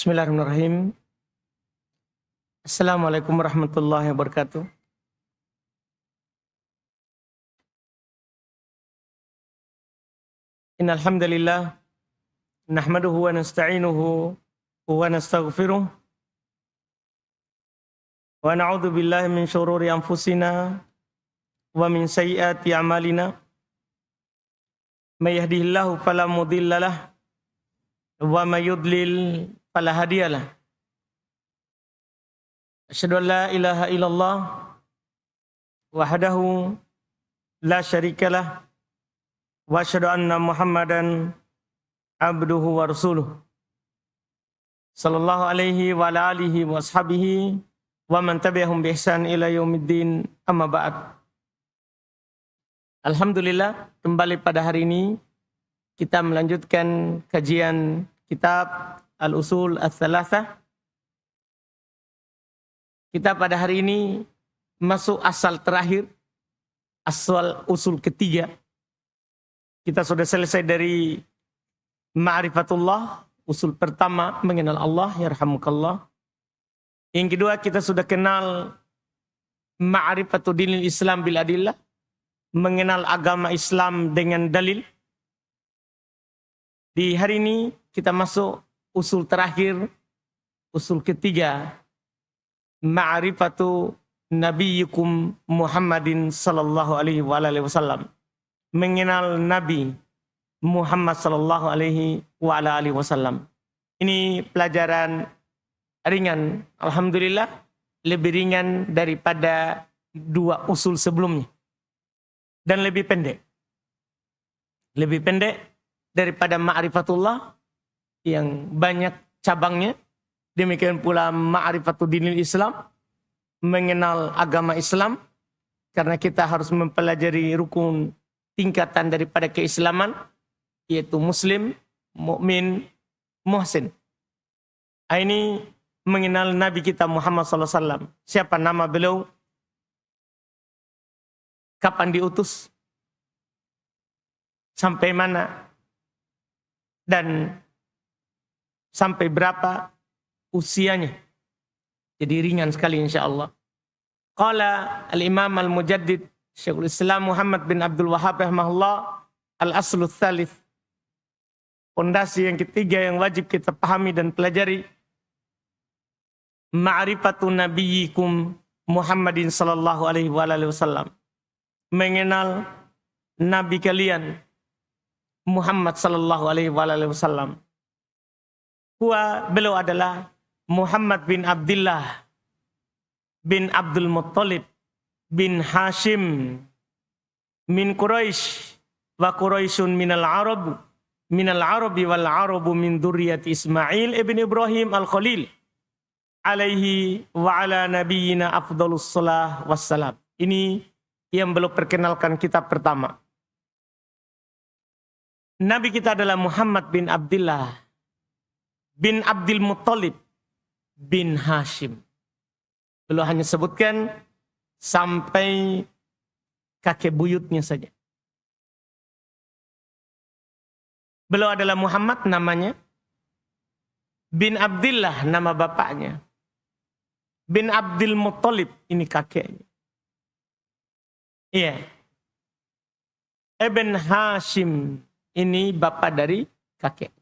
Bismillahirrahmanirrahim. Assalamualaikum warahmatullahi wabarakatuh. Innal hamdalillah nahmaduhu wa nasta'inuhu wa nastaghfiruh wa na'udzu billahi min syururi anfusina wa min sayyiati a'malina. May yahdihillahu fala mudhillalah wa may yudlil fala hadiyalah. Asyhadu an la ilaha illallah wahdahu la syarikalah wa asyhadu anna Muhammadan abduhu wa rasuluh sallallahu alaihi wa ala alihi wa ashabihi wa man tabi'ahum bi ihsan ila yaumiddin, amma ba'd. Alhamdulillah, kembali pada hari ini kita melanjutkan kajian kitab Al-Usul Ats-Tsalatsah. Kita pada hari ini masuk asal terakhir, asal usul ketiga. Kita sudah selesai dari ma'rifatullah, usul pertama mengenal Allah, yarhamukallah. Yang kedua kita sudah kenal ma'rifatu dinil Islam bil adillah, mengenal agama Islam dengan dalil. Di hari ini kita masuk usul terakhir, usul ketiga, ma'rifatu nabiyyukum Muhammadin sallallahu alaihi wa alihi wasallam. Mengenal Nabi Muhammad sallallahu alaihi wa alihi wasallam. Ini pelajaran ringan, alhamdulillah, lebih ringan daripada dua usul sebelumnya. Dan lebih pendek. Lebih pendek daripada ma'rifatullah yang banyak cabangnya. Demikian pula ma'rifatul dinil Islam, mengenal agama Islam, karena kita harus mempelajari rukun tingkatan daripada keislaman, yaitu muslim, mukmin, muhsin. Ini mengenal Nabi kita Muhammad SAW. Siapa nama beliau? Kapan diutus? Sampai mana? Dan sampai berapa usianya? Jadi ringan sekali insyaAllah. Qala al-imam al-mujaddid Syekhul Islam Muhammad bin Abdul Wahhab rahimahullah, al-aslu tsalits, fondasi yang ketiga yang wajib kita pahami dan pelajari, ma'rifatu nabiyyikum Muhammadin sallallahu alaihi wa alihi wasallam. Mengenal nabi kalian Muhammad sallallahu alaihi wa alihi wasallam. Beliau adalah Muhammad bin Abdullah bin Abdul Muttalib bin Hashim min Quraisy, wa Quraisyun minal Arabi wal Arabu min dzurriyyati Ismail ibn Ibrahim al-Khalil alaihi wa ala nabiyyina afdhalus shalah wassalam. Ini yang belum perkenalkan kitab pertama. Nabi kita adalah Muhammad bin Abdullah bin Abdul Muttalib bin Hashim. Beliau hanya sebutkan sampai kakek buyutnya saja. Beliau adalah Muhammad namanya, bin Abdullah nama bapaknya, bin Abdul Muttalib ini kakeknya. Iya. Ibn Hashim ini bapak dari kakek.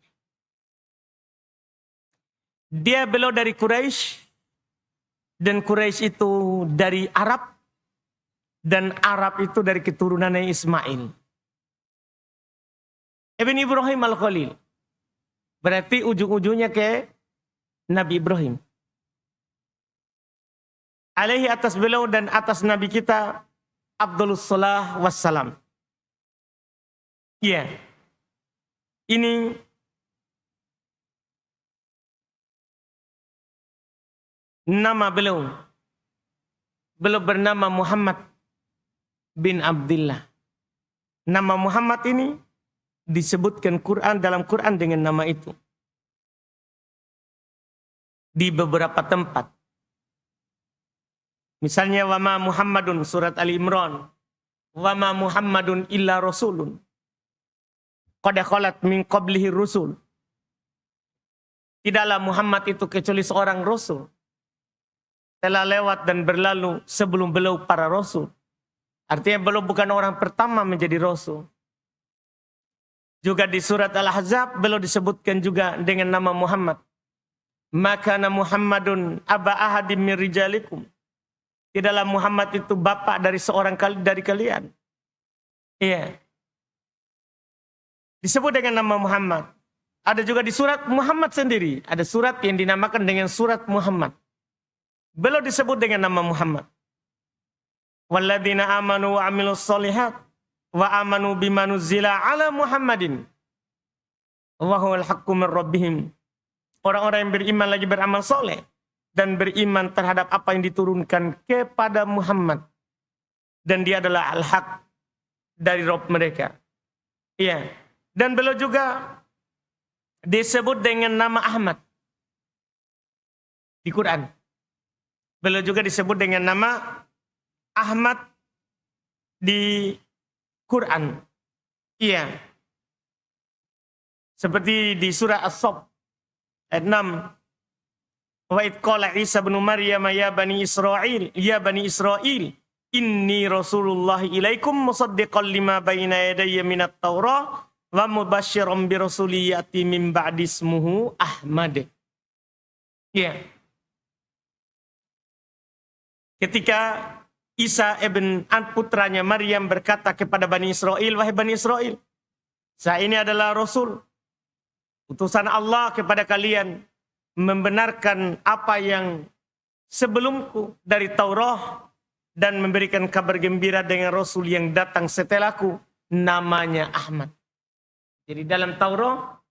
Beliau dari Quraisy, dan Quraisy itu dari Arab, dan Arab itu dari keturunannya Ismail Ibn Ibrahim al-Khalil. Berarti ujung-ujungnya ke Nabi Ibrahim. Alaihi, atas beliau dan atas Nabi kita Abdulus Salah wassalam. Iya. Ini nama beliau. Beliau bernama Muhammad bin Abdullah. Nama Muhammad ini disebutkan dalam Quran dengan nama itu. Di beberapa tempat. Misalnya wa ma Muhammadun, surat Ali Imran. Wa ma Muhammadun illa rasulun qad khalat min qablihi rusul. Tidaklah Muhammad itu kecuali seorang rasul. Telah lewat dan berlalu sebelum beliau para rasul. Artinya beliau bukan orang pertama menjadi rasul. Juga di surat Al-Ahzab beliau disebutkan juga dengan nama Muhammad. Maka Muhammadun aba ahadim min rijalikum. Tidaklah Muhammad itu bapak dari seorang dari kalian. Iya. Disebut dengan nama Muhammad. Ada juga di surat Muhammad sendiri. Ada surat yang dinamakan dengan surat Muhammad. Beliau disebut dengan nama Muhammad. Walladzina amanu wa amilus solihat wa amanu bima nuzila ala Muhammadin wa huwal haqqu min rabbihim. Orang-orang yang beriman lagi beramal soleh dan beriman terhadap apa yang diturunkan kepada Muhammad, dan dia adalah al-haq dari Rabb mereka. Iya. Dan beliau juga disebut dengan nama Ahmad di Quran. Beliau juga disebut dengan nama Ahmad di Quran. Iya. Seperti di surah As-Saff ayat 6. Wa id qala Isa bin Maryam ya bani Israil inni Rasulullah ilaikum musaddiqan lima baina yadayya minat Taurah wa mubasysyiran bi rasulin ya'ti min ba'di ismuhu Ahmad. Iya. Ketika Isa ibn putranya Maryam berkata kepada Bani Israel, wahai Bani Israel, saya ini adalah Rasul, utusan Allah kepada kalian, membenarkan apa yang sebelumku dari Taurat dan memberikan kabar gembira dengan Rasul yang datang setelahku, namanya Ahmad. Jadi dalam Taurat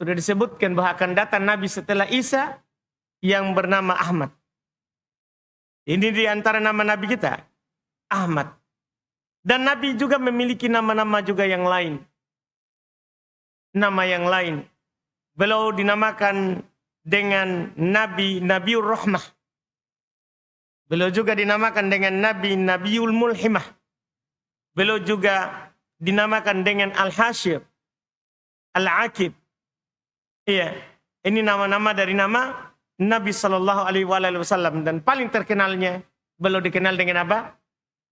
sudah disebutkan bahwa akan datang Nabi setelah Isa yang bernama Ahmad. Ini di antara nama Nabi kita, Ahmad. Dan Nabi juga memiliki nama-nama juga yang lain. Nama yang lain. Beliau dinamakan dengan Nabiur Rahmah. Beliau juga dinamakan dengan Nabiul Mulhimah. Beliau juga dinamakan dengan Al-Hashir, Al-Aqib. Iya, ini nama-nama dari nama Nabi Shallallahu Alaihi Wasallam, dan paling terkenalnya beliau dikenal dengan apa?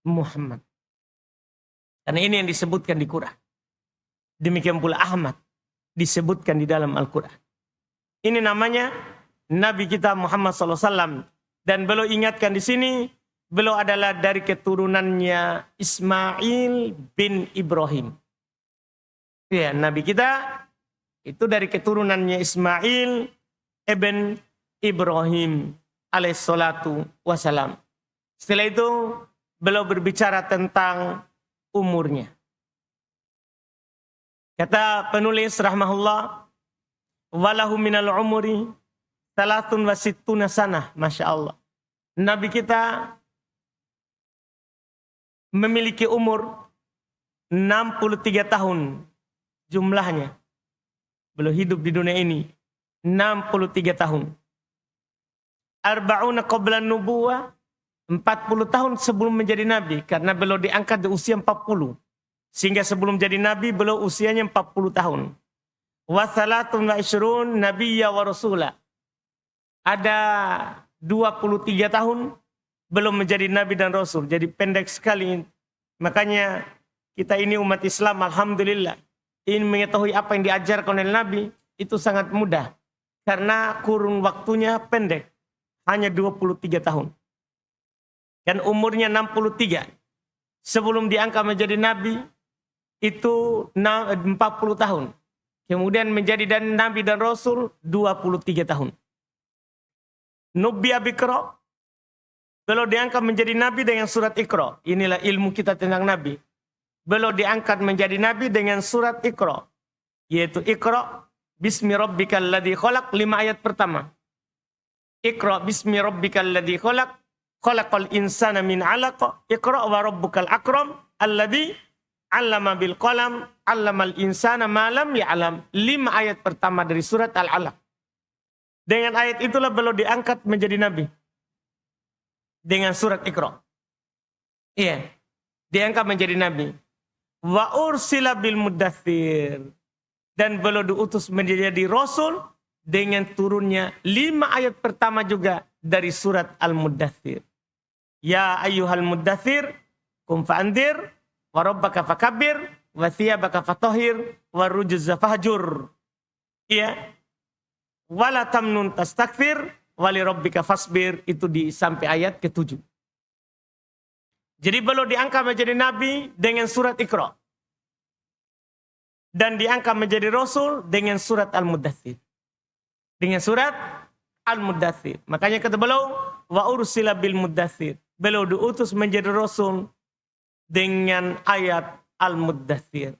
Muhammad. Karena ini yang disebutkan di Quran. Demikian pula Ahmad disebutkan di dalam Al-Quran. Ini namanya Nabi kita Muhammad SAW, dan beliau ingatkan di sini beliau adalah dari keturunannya Ismail bin Ibrahim. Ya, Nabi kita itu dari keturunannya Ismail ibn Ibrahim alaihissalatu wassalam. Setelah itu beliau berbicara tentang umurnya. Kata penulis rahmahullah, walahu minal umuri salatun wa sittuna sanah. Masya Allah. Nabi kita memiliki umur 63 tahun jumlahnya. Beliau hidup di dunia ini 63 tahun. Arba'una qabla nubuwah, 40 tahun sebelum menjadi nabi, karena beliau diangkat di usia 40. Sehingga sebelum jadi nabi beliau usianya 40 tahun. Wa salatun wa ishrun nabiyya wa rasula. Ada 23 tahun belum menjadi nabi dan rasul. Jadi pendek sekali. Makanya kita ini umat Islam alhamdulillah ingin mengetahui apa yang diajarkan oleh nabi itu sangat mudah. Karena kurun waktunya pendek. Hanya 23 tahun. Dan umurnya 63. Sebelum diangkat menjadi nabi, itu 40 tahun. Kemudian menjadi nabi dan rasul, 23 tahun. Nubiya bikra. Beliau diangkat menjadi nabi dengan surat Iqra. Inilah ilmu kita tentang nabi. Beliau diangkat menjadi nabi dengan surat Iqra. Yaitu Iqra bismi rabbikal ladzi khalaq, 5 ayat pertama. Iqra bismi rabbikal ladzi khalaq, khalaqal insana min 'alaq, Iqra wa rabbukal akram, alladzi 'allama bil qalam, 'allamal insana ma lam ya'lam. 5 ayat pertama dari surat Al-Alaq. Dengan ayat itulah beliau diangkat menjadi nabi. Dengan surat Iqra. Iya, diangkat menjadi nabi. Wa ursila bil muddathir. Dan beliau diutus menjadi rasul dengan turunnya 5 ayat pertama juga dari surat Al-Muddathir. Ya ayyuhal muddathir, kum fa'andir, wa rabbaka fakabbir, wa thiyabaka fatahhir, wa rujuzza fahjur. Iya. Wala tamnun tastakfir, wali rabbika fasbir. Itu di sampai ayat ke-7. Jadi beliau diangkat menjadi nabi dengan surat Iqra. Dan diangkat menjadi rasul dengan surat Al-Muddathir. Dengan surat Al-Muddathir. Makanya kata beliau, wa ursila bil muddathir. Beliau diutus menjadi rasul dengan ayat Al-Muddathir.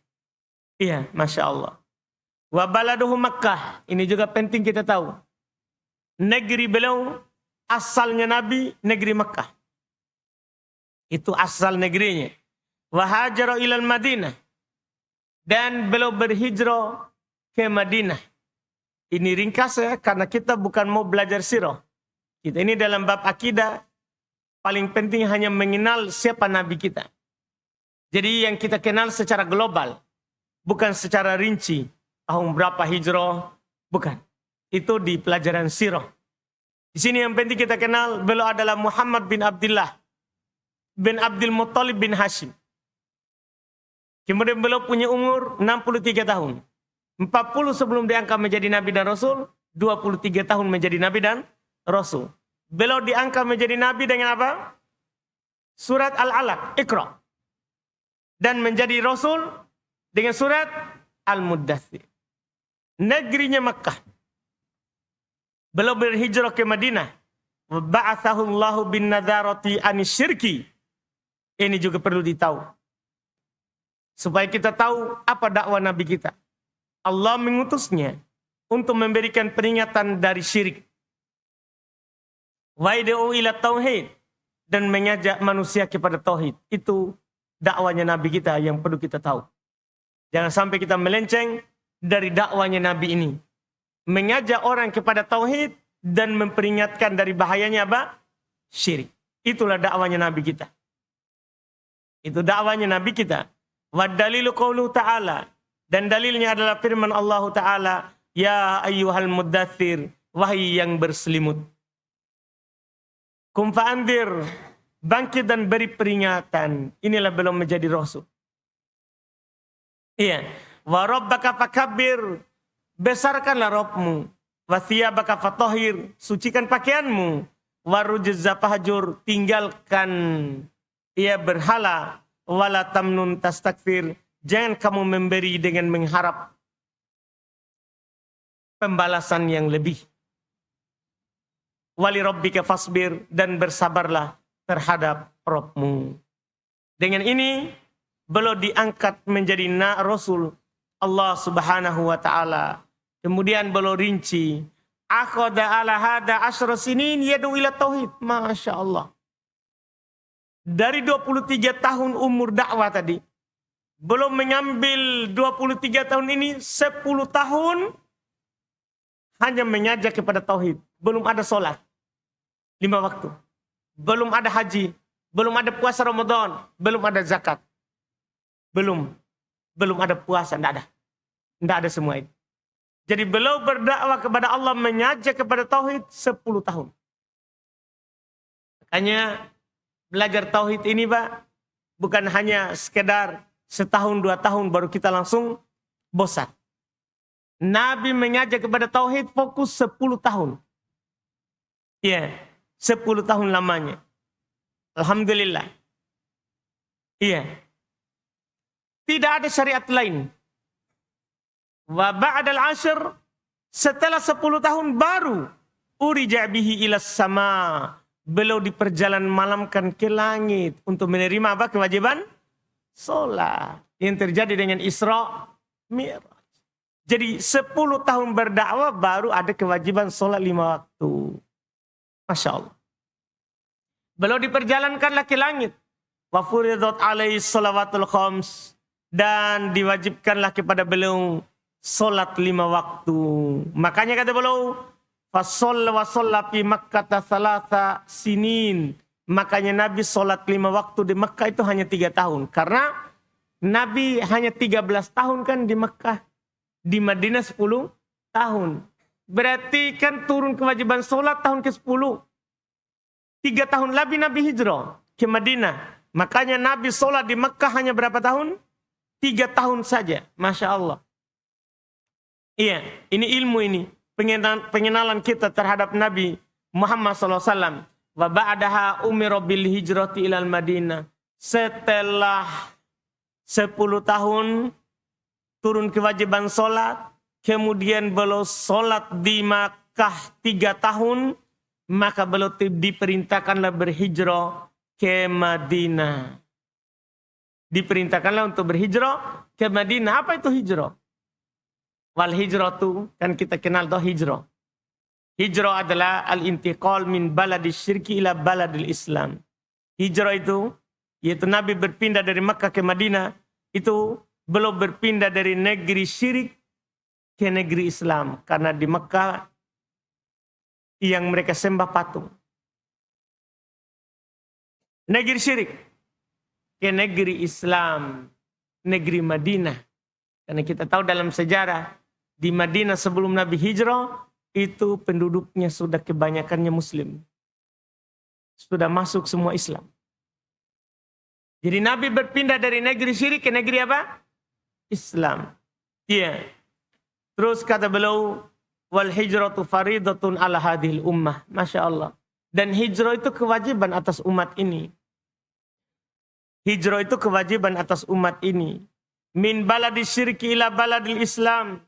Iya, Masya Allah. Wa baladuhu Makkah. Ini juga penting kita tahu. Negeri beliau, asalnya Nabi, negeri Makkah. Itu asal negerinya. Wa hajara ilal Madinah. Dan beliau berhijrah ke Madinah. Ini ringkas ya, karena kita bukan mau belajar sirah. Kita ini dalam bab akidah, paling penting hanya mengenal siapa Nabi kita. Jadi yang kita kenal secara global. Bukan secara rinci. Tahun berapa hijrah. Bukan. Itu di pelajaran sirah. Di sini yang penting kita kenal, beliau adalah Muhammad bin Abdullah. Bin Abdul Muttalib bin Hashim. Kemudian beliau punya umur 63 tahun. 40 sebelum diangkat menjadi Nabi dan Rasul. 23 tahun menjadi Nabi dan Rasul. Beliau diangkat menjadi Nabi dengan apa? Surat Al-Alaq, Iqra. Dan menjadi Rasul dengan surat Al-Muddathir. Negerinya Makkah. Beliau berhijrah ke Madinah. Ba'athahu Allahu bin nadharati anis syirki. Ini juga perlu ditahu. Supaya kita tahu apa dakwah Nabi kita. Allah mengutusnya untuk memberikan peringatan dari syirik. Wa'ida'u ila tauhid. Dan mengajak manusia kepada tauhid. Itu dakwanya Nabi kita yang perlu kita tahu. Jangan sampai kita melenceng dari dakwanya Nabi ini. Mengajak orang kepada tauhid dan memperingatkan dari bahayanya apa? Syirik. Itulah dakwanya Nabi kita. Itu dakwanya Nabi kita. Wa dalilu qauluhu ta'ala. Dan dalilnya adalah firman Allah Ta'ala. Ya ayyuhal muddathir. Wahai yang berselimut. Kum fa'andir. Bangkit dan beri peringatan. Inilah belum menjadi rasul. Iya. Wa rabbaka fakabbir. Besarkanlah Rabbmu. Wa thiyabaka fatahhir. Sucikan pakaianmu. Wa rujuzza fahjur. Tinggalkan ia berhala. Wala tamnun tastakfir. Jangan kamu memberi dengan mengharap pembalasan yang lebih. Wali rabbika fasbir. Dan bersabarlah terhadap Rabbmu. Dengan ini beliau diangkat menjadi Rasul Allah Subhanahu wa taala. Kemudian beliau rinci, akhadha ala hada asyra sinin yad'u ila tauhid. Masya Allah. Dari 23 tahun umur dakwah tadi, belum mengambil 23 tahun ini 10 tahun hanya mengajak kepada tauhid. Belum ada sholat 5 waktu. Belum ada haji, belum ada puasa Ramadan, belum ada zakat. Belum ada puasa, enggak ada semua itu. Jadi beliau berdakwah kepada Allah, mengajak kepada tauhid 10 tahun. Makanya belajar tauhid ini Pak, bukan hanya sekedar setahun 2 tahun baru kita langsung bosan. Nabi mengajak kepada tauhid fokus 10 tahun. Iya, 10 tahun lamanya. Alhamdulillah. Iya. Tidak ada syariat lain. Wa ba'dal ashr, setelah 10 tahun baru urija bihi ilas sama. Beliau di perjalanan malamkan ke langit untuk menerima apa? Kewajiban sholat. Yang terjadi dengan Isra Mi'raj. Jadi 10 tahun berdakwah baru ada kewajiban sholat 5 waktu. Masya Allah. Beliau diperjalankanlah ke langit. Wa furidat alaihi salawatul khams. Dan diwajibkanlah kepada beliau solat 5 waktu. Makanya kata beliau, fasalla wa salla fi Makkah thalatha sinin. Makanya Nabi solat 5 waktu di Makkah itu hanya 3 tahun. Karena Nabi hanya 13 tahun kan di Makkah. Di Madinah 10 tahun. Berarti kan turun kewajiban sholat tahun ke-10. 3 tahun lebih Nabi hijrah ke Madinah. Makanya Nabi sholat di Mekah hanya berapa tahun? 3 tahun saja. Masya Allah. Iya, ini ilmu ini. Pengenalan kita terhadap Nabi Muhammad SAW. Wa ba'daha umira bil hijrati ilal Madinah. Setelah 10 tahun turun kewajiban sholat. Kemudian beliau sholat di Makkah 3 tahun. Maka beliau diperintahkanlah berhijrah ke Madinah. Diperintahkanlah untuk berhijrah ke Madinah. Apa itu hijrah? Wal hijrah itu kan kita kenal tuh hijrah. Hijrah adalah al-intiqal min baladis syirki ila baladil Islam. Hijrah itu, yaitu Nabi berpindah dari Makkah ke Madinah. Itu belum berpindah dari negeri syirik ke negeri Islam. Karena di Makkah yang mereka sembah patung. Negeri syirik ke negeri Islam, negeri Madinah. Karena kita tahu dalam sejarah, di Madinah sebelum Nabi hijrah, itu penduduknya sudah kebanyakannya Muslim. Sudah masuk semua Islam. Jadi Nabi berpindah dari negeri syirik ke negeri apa? Islam. Iya. Terus kata beliau, wal hijratu faridatun ala hadhil ummah. Masya Allah. Dan hijrah itu kewajiban atas umat ini. Hijrah itu kewajiban atas umat ini. Min baladis syirki ila baladil Islam.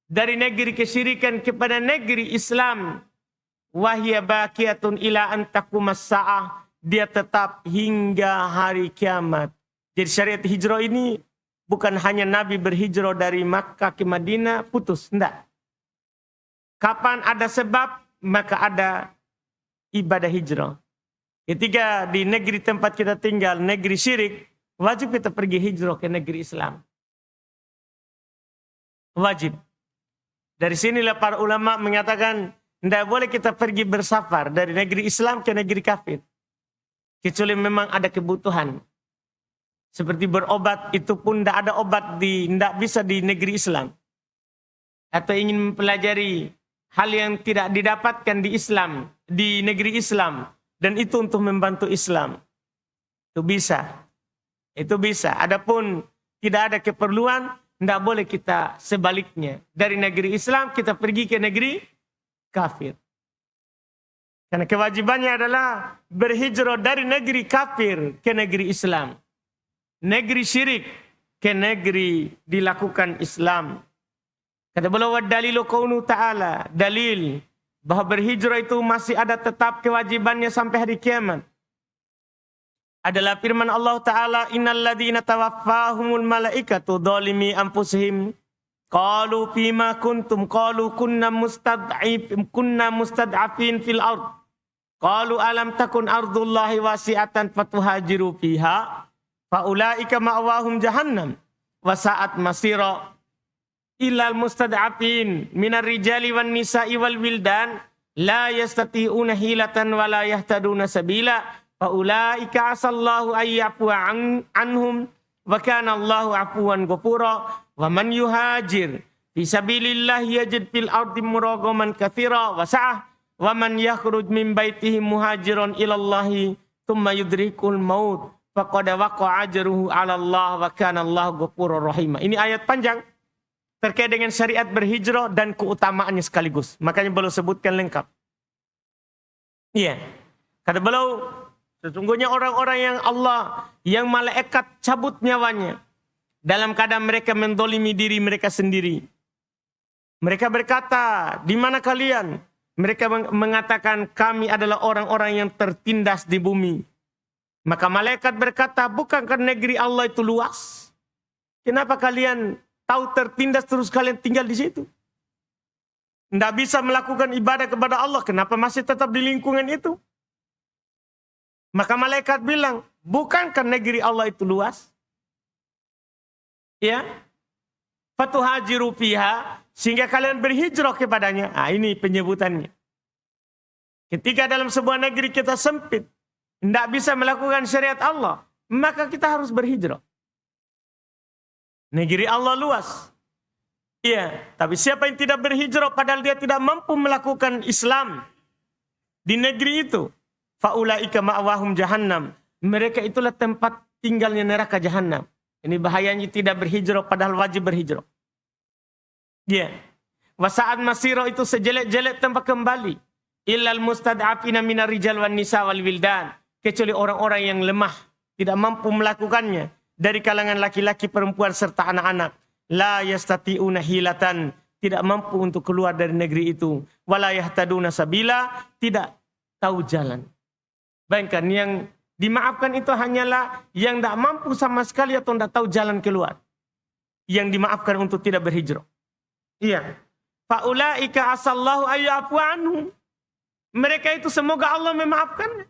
Dari negeri kesyirikan kepada negeri Islam. Wahya baqiyatun ila an taqumas sa'ah. Dia tetap hingga hari kiamat. Jadi syariat hijrah ini bukan hanya Nabi berhijrah dari Makkah ke Madinah putus. Tidak. Kapan ada sebab, maka ada ibadah hijrah. Ketika di negeri tempat kita tinggal, negeri syirik, wajib kita pergi hijrah ke negeri Islam. Wajib. Dari sinilah para ulama menyatakan, tidak boleh kita pergi bersafar dari negeri Islam ke negeri kafir. Kecuali memang ada kebutuhan. Seperti berobat, itu pun tidak ada obat, tidak bisa di negeri Islam. Atau ingin mempelajari hal yang tidak didapatkan di Islam, di negeri Islam. Dan itu untuk membantu Islam. Itu bisa. Itu bisa. Adapun tidak ada keperluan, tidak boleh kita sebaliknya. Dari negeri Islam kita pergi ke negeri kafir. Karena kewajibannya adalah berhijrah dari negeri kafir ke negeri Islam. Negeri syirik ke negeri dilakukan Islam. Kata beliau, dalilu qaulu ta'ala, dalil bahwa berhijrah itu masih ada tetap kewajibannya sampai hari kiamat. Adalah firman Allah Ta'ala, innal ladzina tawaffahumul malaikatu dzalimi anfusihim qalu fima kuntum qalu kunna mustad'afin fil ard qalu alam takun ardullahi wasi'atan fatuhajiru fiha faulaika ma'wahum jahannam wa sa'at masira illal mustad'afin minar rijali wan nisa'i wal wildan la yastati'una hilatan wa la yahtaduna sabila faulaika asallahu ayyafu anhum wa kana Allahu afuwan ghafura wa man yuhajir fi sabilillah yajid fil ardi muragaman katsira wa sa'ah wa man yakhruj min baitihi muhajiran ila Allah thumma yudrikul maut faqad waqa'a ajruhu 'ala Allah wa kana Allahu ghafurur rahim. Ini ayat panjang terkait dengan syariat berhijrah dan keutamaannya sekaligus. Makanya beliau sebutkan lengkap. Iya. Kata beliau, sesungguhnya orang-orang yang Allah, yang malaikat cabut nyawanya dalam keadaan mereka mendolimi diri mereka sendiri. Mereka berkata, di mana kalian? Mereka mengatakan, kami adalah orang-orang yang tertindas di bumi. Maka malaikat berkata, bukankah negeri Allah itu luas? Kenapa kalian tahu tertindas terus kalian tinggal di situ? Tidak bisa melakukan ibadah kepada Allah. Kenapa masih tetap di lingkungan itu? Maka malaikat bilang, bukankah negeri Allah itu luas? Ya. Fatuhajiru fiha, sehingga kalian berhijrah kepadanya. Ini penyebutannya. Ketika dalam sebuah negeri kita sempit, tidak bisa melakukan syariat Allah, maka kita harus berhijrah. Negeri Allah luas. Iya, tapi siapa yang tidak berhijrah padahal dia tidak mampu melakukan Islam di negeri itu, faulaika ma'wahum jahannam. Mereka itulah tempat tinggalnya neraka jahannam. Ini bahayanya tidak berhijrah padahal wajib berhijrah. Iya. Wasa'at masiro itu sejelek-jelek tempat kembali. Illal mustad'afina minar rijal wan nisa wal wildan. Kecuali orang-orang yang lemah, tidak mampu melakukannya. Dari kalangan laki-laki, perempuan, serta anak-anak. La yastati'una hilatan. Tidak mampu untuk keluar dari negeri itu. Wala yahtaduna sabila. Tidak tahu jalan. Bayangkan yang dimaafkan itu hanyalah yang tidak mampu sama sekali atau tidak tahu jalan keluar. Yang dimaafkan untuk tidak berhijrah. Iya. Faulaika asallahu ayya'fu anhum. Mereka itu semoga Allah memaafkannya.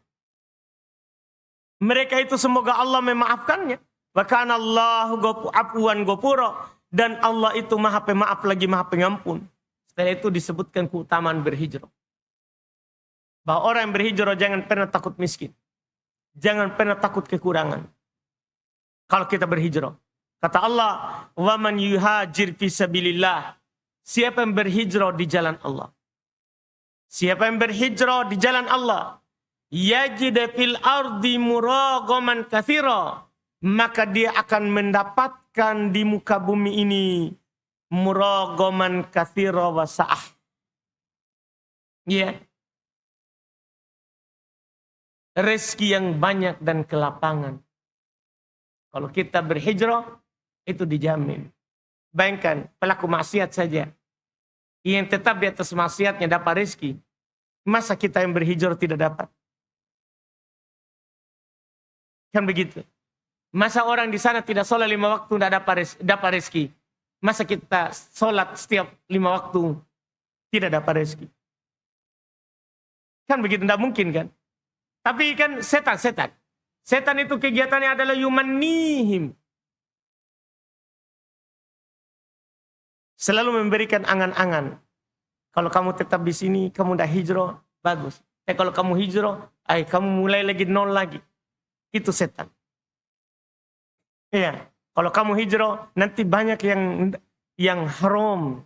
Mereka itu semoga Allah memaafkannya. Wa kana Allahu afuwan ghafura. Dan Allah itu maha pemaaf lagi maha pengampun. Setelah itu disebutkan keutamaan berhijrah. Bahwa orang yang berhijrah jangan pernah takut miskin. Jangan pernah takut kekurangan. Kalau kita berhijrah. Kata Allah, wa man yuhajir fi sabilillah. Siapa yang berhijrah di jalan Allah. Siapa yang berhijrah di jalan Allah. Yajid fil ardi muragaman katsira. Maka dia akan mendapatkan di muka bumi ini muragaman katsira wa sa'ah. Ya. Rezeki yang banyak dan kelapangan. Kalau kita berhijrah, itu dijamin. Bayangkan, pelaku maksiat saja. Yang tetap di atas maksiatnya dapat rezeki. Masa kita yang berhijrah tidak dapat? Kan begitu. Masa orang di sana tidak sholat 5 waktu tidak dapat rezeki. Masa kita sholat setiap 5 waktu tidak dapat rezeki. Kan begitu, tidak mungkin kan? Tapi kan setan. Setan itu kegiatannya adalah yumannihim. Selalu memberikan angan-angan. Kalau kamu tetap di sini, kamu dah hijrah, bagus. Kalau kamu hijrah, kamu mulai lagi nol lagi. Itu setan. Iya. Kalau kamu hijrah, nanti banyak yang haram.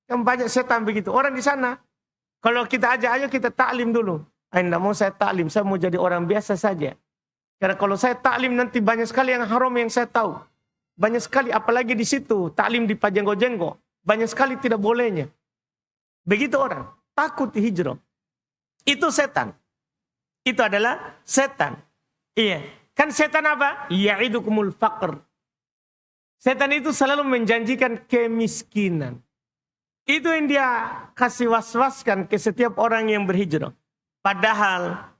Kan banyak setan begitu. Orang di sana, kalau kita ajak, ayo kita taklim dulu. Tidak mau saya taklim, saya mau jadi orang biasa saja. Karena kalau saya taklim nanti banyak sekali yang haram yang saya tahu. Banyak sekali, apalagi di situ, taklim di pajenggo-jenggo. Banyak sekali tidak bolehnya. Begitu orang, takut hijrah. Itu setan. Itu adalah setan. Iya. Kan setan apa? Ya'idukumul faqr. Setan itu selalu menjanjikan kemiskinan. Itu yang dia kasih was-waskan ke setiap orang yang berhijrah. Padahal,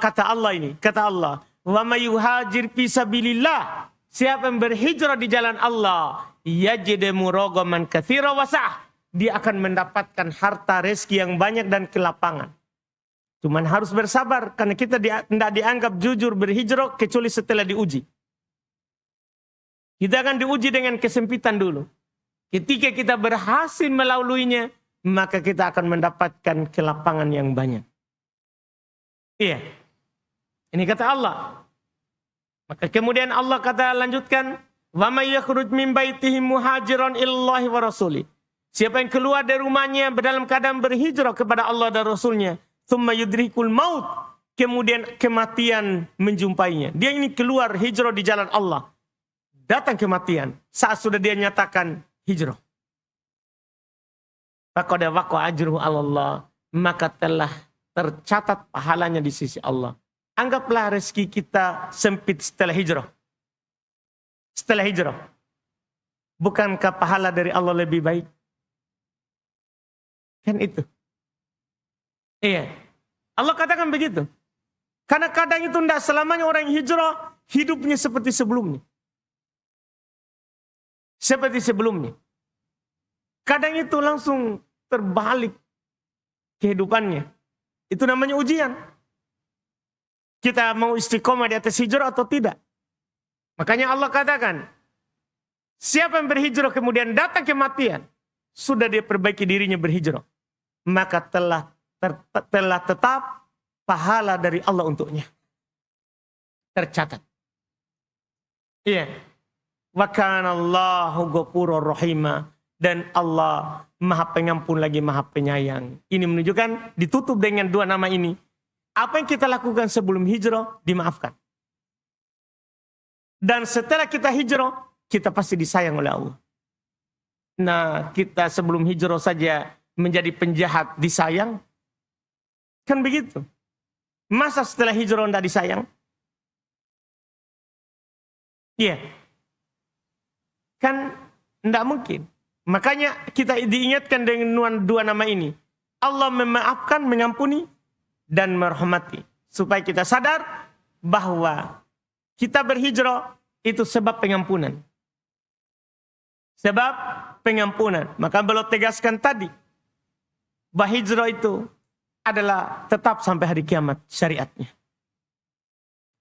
kata Allah, wa may yuhajir fi sabilillah. Siapa yang berhijrah di jalan Allah, yajid muragaman katsira wa sa'ah. Dia akan mendapatkan harta rezeki yang banyak dan kelapangan. Cuman harus bersabar karena kita tidak dianggap jujur berhijrah kecuali setelah diuji. Kita akan diuji dengan kesempitan dulu. Ketika kita berhasil melaluinya, maka kita akan mendapatkan kelapangan yang banyak. Iya. Ini kata Allah. Maka kemudian Allah lanjutkan, wa may yakhruj min baitihi muhajiran ilallahi wa rasuli. Siapa yang keluar dari rumahnya dalam keadaan berhijrah kepada Allah dan Rasulnya, thumma yudrikul maut, kemudian kematian menjumpainya. Dia ini keluar hijrah di jalan Allah. Datang kematian saat sudah dia nyatakan hijrah. Faqad waqa ajruhu 'ala Allah, maka telah tercatat pahalanya di sisi Allah. Anggaplah rezeki kita sempit setelah hijrah. Setelah hijrah. Bukankah pahala dari Allah lebih baik? Kan itu. Iya. Allah katakan begitu. Karena kadang itu tidak selamanya orang hijrah hidupnya seperti sebelumnya. Seperti sebelumnya. Kadang itu langsung terbalik kehidupannya. Itu namanya ujian. Kita mau istiqomah di atas hijrah atau tidak. Makanya Allah katakan, siapa yang berhijrah kemudian datang kematian, sudah dia perbaiki dirinya berhijrah, maka telah tetap pahala dari Allah untuknya. Tercatat. Iya. Wa kana Allahu ghafurur rahima. Dan Allah Maha Pengampun lagi Maha Penyayang. Ini menunjukkan ditutup dengan dua nama ini. Apa yang kita lakukan sebelum hijrah dimaafkan. Dan setelah kita hijrah, kita pasti disayang oleh Allah. Nah, kita sebelum hijrah saja menjadi penjahat disayang. Kan begitu. Masa setelah hijrah tidak disayang? Iya. Kan tidak mungkin. Makanya kita diingatkan dengan dua nama ini. Allah memaafkan, mengampuni, dan merahmati. Supaya kita sadar bahwa kita berhijrah itu sebab pengampunan. Sebab pengampunan. Maka beliau tegaskan tadi. Bahwa hijrah itu adalah tetap sampai hari kiamat syariatnya.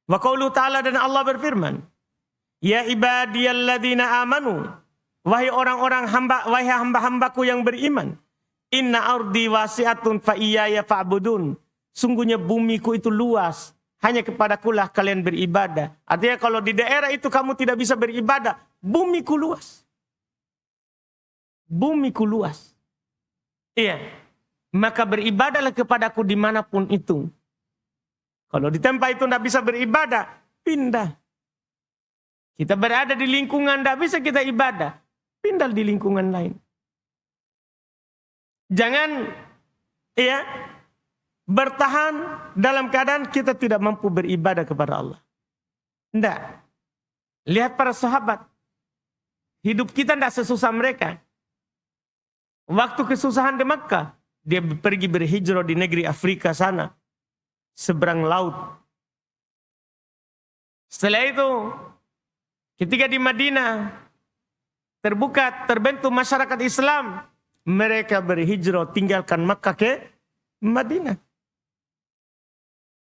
Wa qauluhu ta'ala, dan Allah berfirman. Ya ibadiyalladzina amanu. Wahai orang-orang hamba, wahai hamba-hambaku yang beriman. Inna ardi wasi'atun fa iyaya fa'budun. Sungguhnya bumiku itu luas. Hanya kepadakulah kalian beribadah. Artinya kalau di daerah itu kamu tidak bisa beribadah. Bumiku luas. Bumiku luas. Iya. Maka beribadahlah kepadaku dimanapun itu. Kalau di tempat itu tidak bisa beribadah, pindah. Kita berada di lingkungan tidak bisa kita ibadah. Pindah di lingkungan lain. Jangan ya bertahan dalam keadaan kita tidak mampu beribadah kepada Allah. Tidak. Lihat para sahabat. Hidup kita tidak sesusah mereka. Waktu kesusahan di Makkah, dia pergi berhijrah di negeri Afrika sana. Seberang laut. Setelah itu, ketika di Madinah, terbentuk masyarakat Islam. Mereka berhijrah tinggalkan Makkah ke Madinah.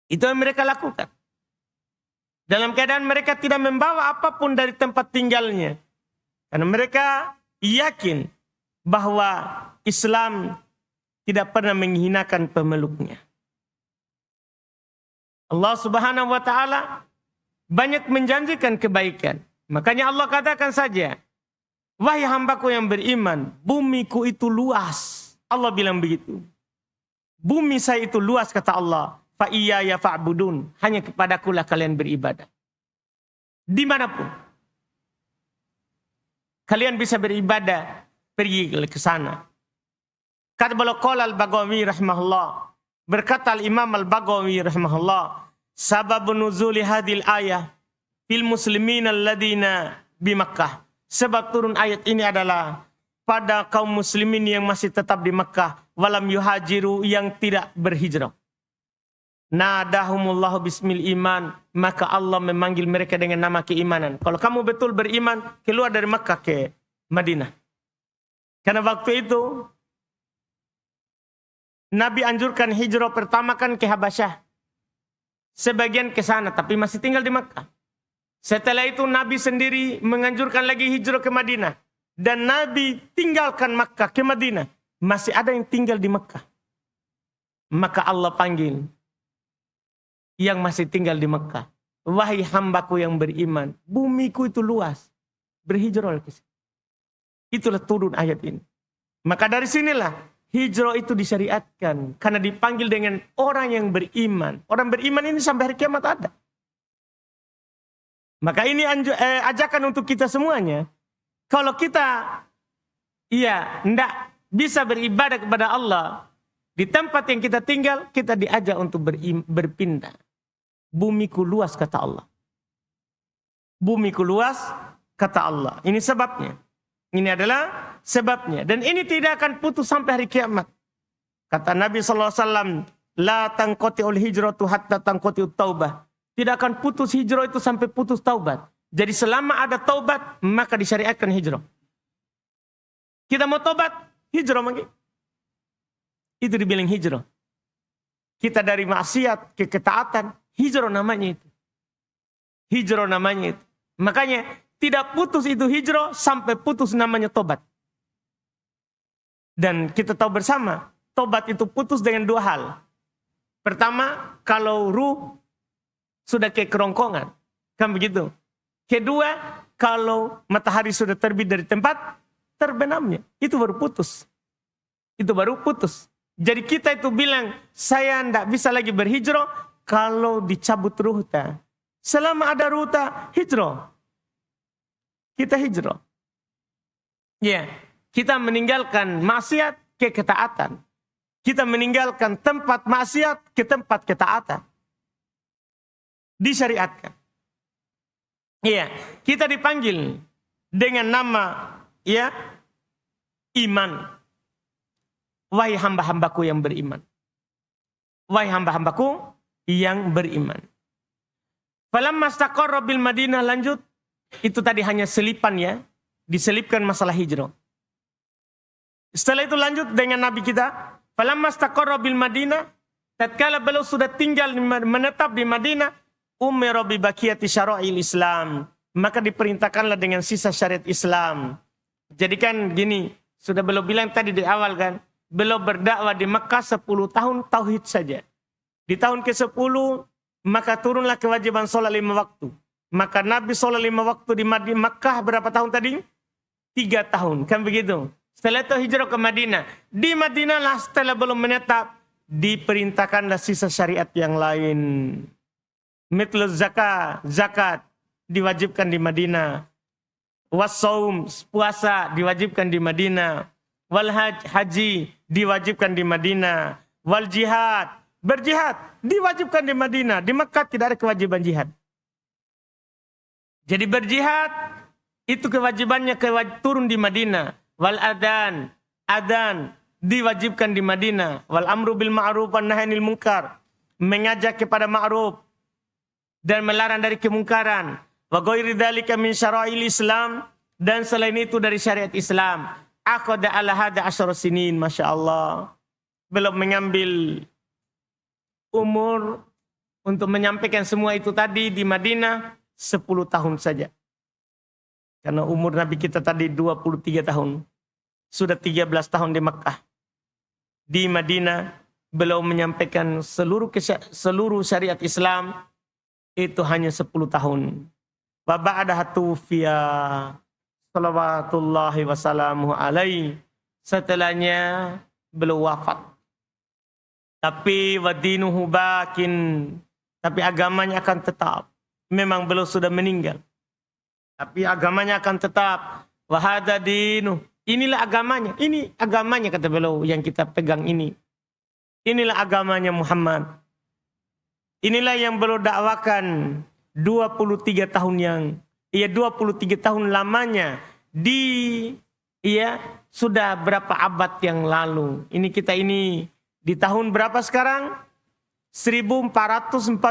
Itu yang mereka lakukan. Dalam keadaan mereka tidak membawa apapun dari tempat tinggalnya. Karena mereka yakin bahwa Islam tidak pernah menghinakan pemeluknya. Allah Subhanahu wa taala banyak menjanjikan kebaikan. Makanya Allah katakan saja, wahai hambaku yang beriman, bumiku itu luas. Allah bilang begitu. Bumi saya itu luas, kata Allah. Fa iyaya fa'budun. Hanya kepadakulah kalian beribadah. Dimanapun. Kalian bisa beribadah, pergi ke sana. Kata beliau qala al-Baghawi rahimahullah. Berkata al-Imam al-Baghawi rahimahullah, sababun nuzuli hadhil ayah fil muslimin alladina bi Makkah. Sebab turun ayat ini adalah pada kaum muslimin yang masih tetap di Makkah, walam yuhajiru, yang tidak berhijrah. Nadahumullahu bismil iman, maka Allah memanggil mereka dengan nama keimanan. Kalau kamu betul beriman, keluar dari Makkah ke Madinah. Karena waktu itu Nabi anjurkan hijrah pertama kan ke Habasyah. Sebagian ke sana tapi masih tinggal di Makkah. Setelah itu Nabi sendiri menganjurkan lagi hijrah ke Madinah. Dan Nabi tinggalkan Makkah ke Madinah. Masih ada yang tinggal di Makkah. Maka Allah panggil yang masih tinggal di Makkah. Wahai hambaku yang beriman, bumiku itu luas. Berhijrah ke sini. Itulah turun ayat ini. Maka dari sinilah hijrah itu disyariatkan. Karena dipanggil dengan orang yang beriman. Orang beriman ini sampai hari kiamat ada. Maka ini ajakan untuk kita semuanya. Kalau kita tidak bisa beribadah kepada Allah di tempat yang kita tinggal, kita diajak untuk berpindah. Bumiku luas, kata Allah. Bumiku luas, kata Allah. Ini sebabnya. Ini adalah sebabnya. Dan ini tidak akan putus sampai hari kiamat. Kata Nabi SAW, la tanqati'ul hijratu hatta tanqati'ut taubah. Tidak akan putus hijrah itu sampai putus taubat. Jadi selama ada taubat, maka disyariatkan hijrah. Kita mau taubat, hijrah lagi. Itu dibilang hijrah. Kita dari maksiat ke ketaatan, hijrah namanya itu. Hijrah namanya itu. Makanya tidak putus itu hijrah sampai putus namanya taubat. Dan kita tahu bersama, taubat itu putus dengan dua hal. Pertama, kalau ruh sudah ke kerongkongan. Kan begitu. Kedua, kalau matahari sudah terbit dari tempat terbenamnya. Itu baru putus. Itu baru putus. Jadi kita itu bilang, saya tidak bisa lagi berhijrah kalau dicabut ruhta. Selama ada ruhta, hijrah. Kita hijrah. Ya, kita meninggalkan maksiat ke ketaatan. Kita meninggalkan tempat maksiat ke tempat ketaatan. Disyariatkan. Iya, kita dipanggil dengan nama ya iman. Wahai hamba-hambaku yang beriman. Wahai hamba-hambaku yang beriman. Falamma istaqarra bil Madinah, lanjut. Itu tadi hanya selipan ya. Diselipkan masalah hijrah. Setelah itu lanjut dengan Nabi kita. Falamma istaqarra bil Madinah. Tatkala beliau sudah tinggal menetap di Madinah. Umira bi baqiyati syara'il Islam. Maka diperintahkanlah dengan sisa syariat Islam. Jadi kan gini. Sudah beliau bilang tadi di awal kan. Beliau berdakwah di Mekah 10 tahun tauhid saja. Di tahun ke-10 maka turunlah kewajiban sholat 5 waktu. Maka Nabi sholat 5 waktu di Mekah berapa tahun tadi? 3 tahun. Kan begitu. Setelah itu hijrah ke Madinah. Di Madinah lah setelah belum menetap. Diperintahkanlah sisa syariat yang lain. Mithlul zakat diwajibkan di Madinah. Wassaum, puasa diwajibkan di Madinah. Wal haji diwajibkan di Madinah. Wal jihad, berjihad diwajibkan di Madinah. Di Mekah tidak ada kewajiban jihad. Jadi berjihad itu kewajibannya turun di Madinah. Wal adan diwajibkan di Madinah. Wal amru bil ma'ruf wan nahyi anil munkar, mengajak kepada ma'ruf dan melarang dari kemungkaran. Wa ghairi dzalika min syara'il Islam, dan selain itu dari syariat Islam. Aqada ala hada asyara sinin, Masya Allah. Belum mengambil umur untuk menyampaikan semua itu tadi di Madinah 10 tahun saja. Karena umur Nabi kita tadi 23 tahun. Sudah 13 tahun di Makkah. Di Madinah belum menyampaikan seluruh syariat Islam itu hanya 10 tahun. Wa ba'daha tufiya salawatullahi wassalamuhu alaihi. Setelahnya beliau wafat. Tapi wadinuhu bakin. Tapi agamanya akan tetap. Memang beliau sudah meninggal. Tapi agamanya akan tetap. Wahada dinu. Inilah agamanya. Ini agamanya kata beliau yang kita pegang ini. Inilah agamanya Muhammad. Inilah yang beliau dakwakan 23 tahun 23 tahun lamanya sudah berapa abad yang lalu. Ini kita ini di tahun berapa sekarang? 1447.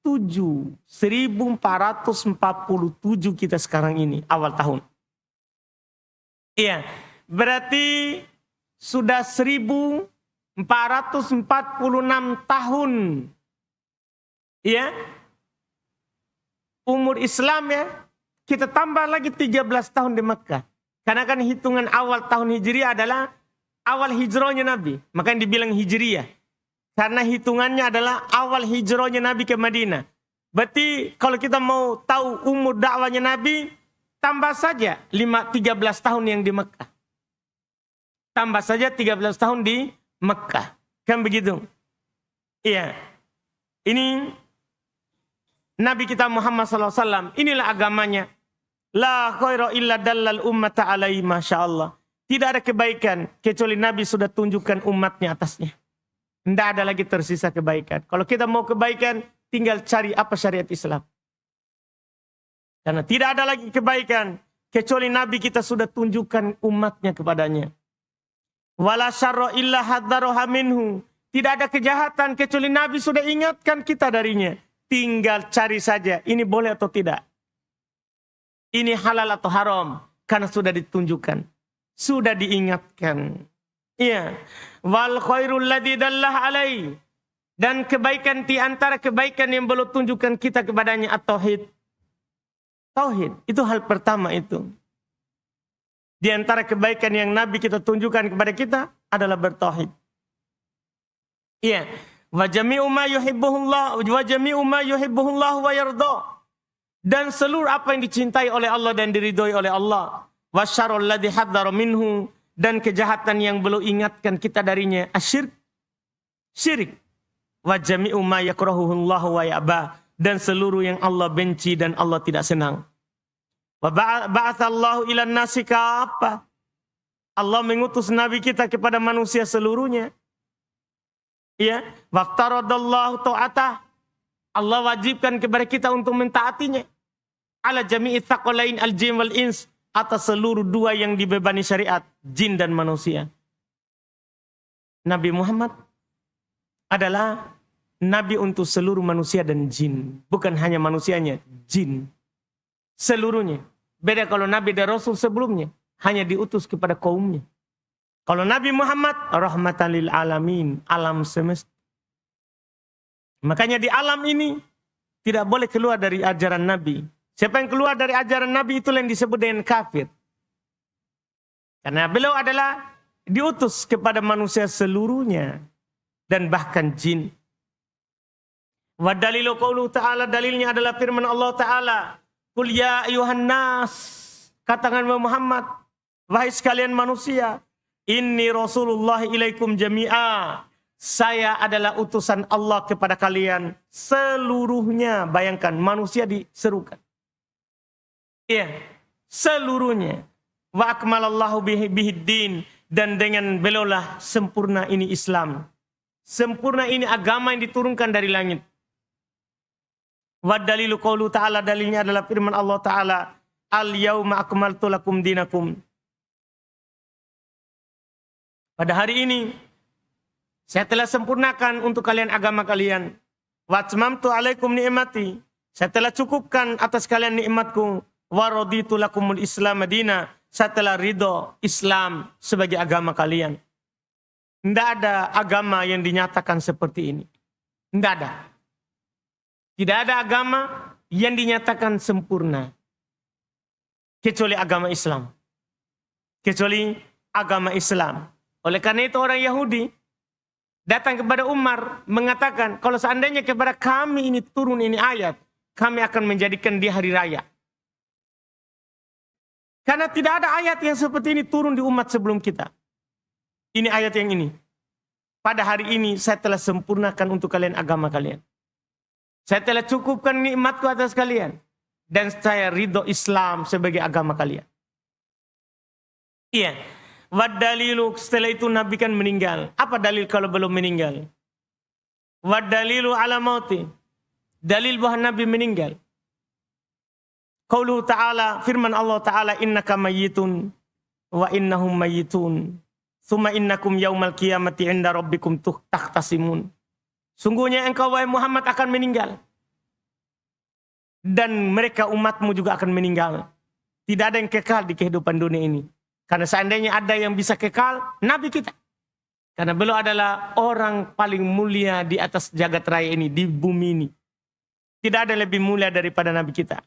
1447 kita sekarang ini awal tahun. Iya, berarti sudah 1446 tahun. Iya. Umur Islam ya, kita tambah lagi 13 tahun di Mekah. Karena kan hitungan awal tahun Hijriah adalah awal hijrahnya Nabi. Makanya dibilang Hijriah. Karena hitungannya adalah awal hijrahnya Nabi ke Madinah. Berarti kalau kita mau tahu umur dakwanya Nabi, tambah saja 13 tahun yang di Mekah. Tambah saja 13 tahun di Mekah. Kan begitu? Iya. Ini Nabi kita Muhammad SAW, inilah agamanya. La khaira illa dallal ummata alaihi, Masya Allah. Tidak ada kebaikan, kecuali Nabi sudah tunjukkan umatnya atasnya. Tidak ada lagi tersisa kebaikan. Kalau kita mau kebaikan, tinggal cari apa syariat Islam. Karena tidak ada lagi kebaikan, kecuali Nabi kita sudah tunjukkan umatnya kepadanya. Wala syarra illa hadzaroha minhu. Tidak ada kejahatan, kecuali Nabi sudah ingatkan kita darinya. Tinggal cari saja, ini boleh atau tidak. Ini halal atau haram, karena sudah ditunjukkan. Sudah diingatkan. Iya. Wal khairul ladzi dallah alai. Dan kebaikan di antara kebaikan yang belum tunjukkan kita kepadanya at-tauhid. Tauhid, itu hal pertama itu. Di antara kebaikan yang Nabi kita tunjukkan kepada kita adalah bertauhid. Iya. Wa jami'u ma yuhibbuhullah wa jami'u ma yuhibbuhullah wa yarda. Dan seluruh apa yang dicintai oleh Allah dan diridhoi oleh Allah. Wasyarrul ladzi hadzara minhu, dan kejahatan yang belum ingatkan kita darinya, syirik. Wa jami'u ma yakrahuhullahu wa ya'ba, dan seluruh yang Allah benci dan Allah tidak senang. Wa ba'atsallahu ilan nasi kaffah, Allah mengutus nabi kita kepada manusia seluruhnya. Ya, waftaradallahu ta'atah, Allah wajibkan kepada kita untuk mentaatinya. Ala jami'i tsaqalain al-jin wal ins, atas seluruh dua yang dibebani syariat, jin dan manusia. Nabi Muhammad adalah nabi untuk seluruh manusia dan jin. Bukan hanya manusianya, jin. Seluruhnya. Beda kalau nabi dan rasul sebelumnya, hanya diutus kepada kaumnya. Kalau Nabi Muhammad, rahmatan lil alamin, alam semesta. Makanya di alam ini, tidak boleh keluar dari ajaran Nabi. Siapa yang keluar dari ajaran Nabi, itulah yang disebut dengan kafir. Karena beliau adalah diutus kepada manusia seluruhnya. Dan bahkan jin. Wa dalilu qauluhu ta'ala, dalilnya adalah firman Allah Ta'ala. Qul ya ayuhan nas, katakan Muhammad, wahai sekalian manusia, inni Rasulullah ilaikum jami'a, saya adalah utusan Allah kepada kalian seluruhnya. Bayangkan, manusia diserukan. Iya, seluruhnya. Wa akmalallahu bihiddin, dan dengan belaulah sempurna ini Islam. Sempurna ini agama yang diturunkan dari langit. Wa dalilu qaulu ta'ala, dalilnya adalah firman Allah Ta'ala, al-yauma akmaltu lakum dinakum. Pada hari ini, saya telah sempurnakan untuk kalian agama kalian. Wa atmamtu alaikum ni'mati, saya telah cukupkan atas kalian nikmatku. Wa raditu lakumul Islam madina, saya telah ridho Islam sebagai agama kalian. Tidak ada agama yang dinyatakan seperti ini. Tidak ada. Tidak ada agama yang dinyatakan sempurna. Kecuali agama Islam. Kecuali agama Islam. Oleh karena itu orang Yahudi datang kepada Umar mengatakan, kalau seandainya kepada kami ini turun ini ayat, kami akan menjadikan dia hari raya. Karena tidak ada ayat yang seperti ini turun di umat sebelum kita. Ini ayat yang ini. Pada hari ini saya telah sempurnakan untuk kalian agama kalian. Saya telah cukupkan nikmatku atas kalian. Dan saya ridho Islam sebagai agama kalian. Iya. Wadalilu, setelah itu Nabi kan meninggal. Apa dalil kalau belum meninggal? Wadalilu ala mauti. Dalil bahwa Nabi meninggal. Qauluhu ta'ala, firman Allah Ta'ala, innaka mayyitun wa innahum mayyitun. Tsumma innakum yaumal qiyamati 'inda rabbikum takhtasimun. Sungguhnya engkau wahai Muhammad akan meninggal. Dan mereka umatmu juga akan meninggal. Tidak ada yang kekal di kehidupan dunia ini. Karena seandainya ada yang bisa kekal, Nabi kita. Karena beliau adalah orang paling mulia di atas jagat raya ini, di bumi ini. Tidak ada lebih mulia daripada Nabi kita.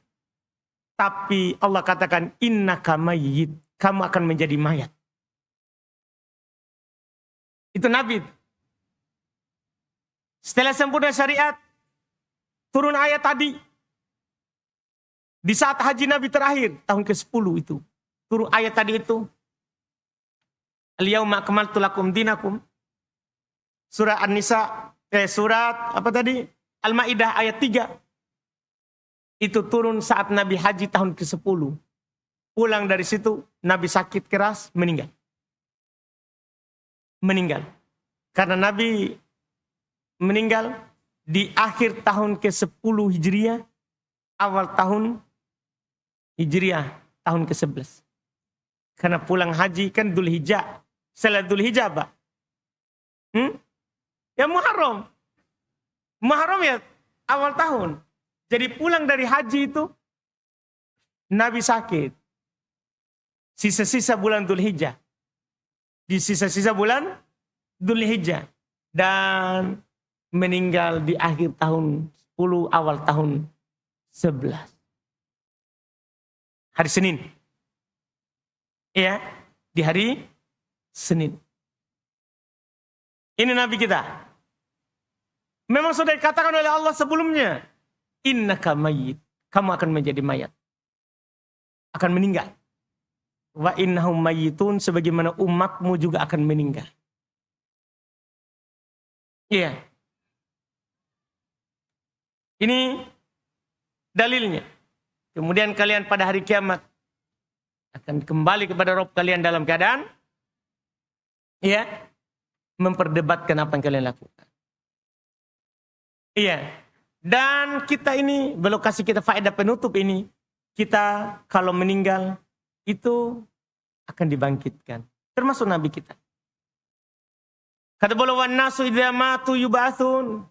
Tapi Allah katakan, innaka mayyit, kamu akan menjadi mayat. Itu Nabi. Setelah sempurna syariat, turun ayat tadi. Di saat haji Nabi terakhir, tahun ke-10 itu. Turun ayat tadi itu. Al-yawma akmaltu lakum dinakum. Surah An-Nisa, surat apa tadi? Al-Maidah ayat 3. Itu turun saat Nabi haji tahun ke-10. Pulang dari situ, Nabi sakit keras, meninggal. Meninggal. Karena Nabi meninggal di akhir tahun ke-10 Hijriah, awal tahun Hijriah, tahun ke-11. Karena pulang haji kan Dzul Hijjah. Setelah Dzul Hijjah apa? Ya Muharram. Muharram ya awal tahun. Jadi pulang dari haji itu, Nabi sakit. Sisa-sisa bulan Dzul Hijjah. Di sisa-sisa bulan Dzul Hijjah. Dan meninggal di akhir tahun 10, awal tahun 11. Hari Senin. Ya, di hari Senin. Ini Nabi kita. Memang sudah dikatakan oleh Allah sebelumnya. Innaka mayyit. Kamu akan menjadi mayat. Akan meninggal. wa innahum mayyitun, sebagaimana umatmu juga akan meninggal. Iya. Ini dalilnya. Kemudian kalian pada hari kiamat akan kembali kepada Rabb kalian dalam keadaan memperdebatkan apa yang kalian lakukan. Iya. Dan kita ini, berlokasi kita faedah penutup ini, kita kalau meninggal itu akan dibangkitkan. Termasuk Nabi kita. Kata beliau, wan nasu idza matu yub'atsun.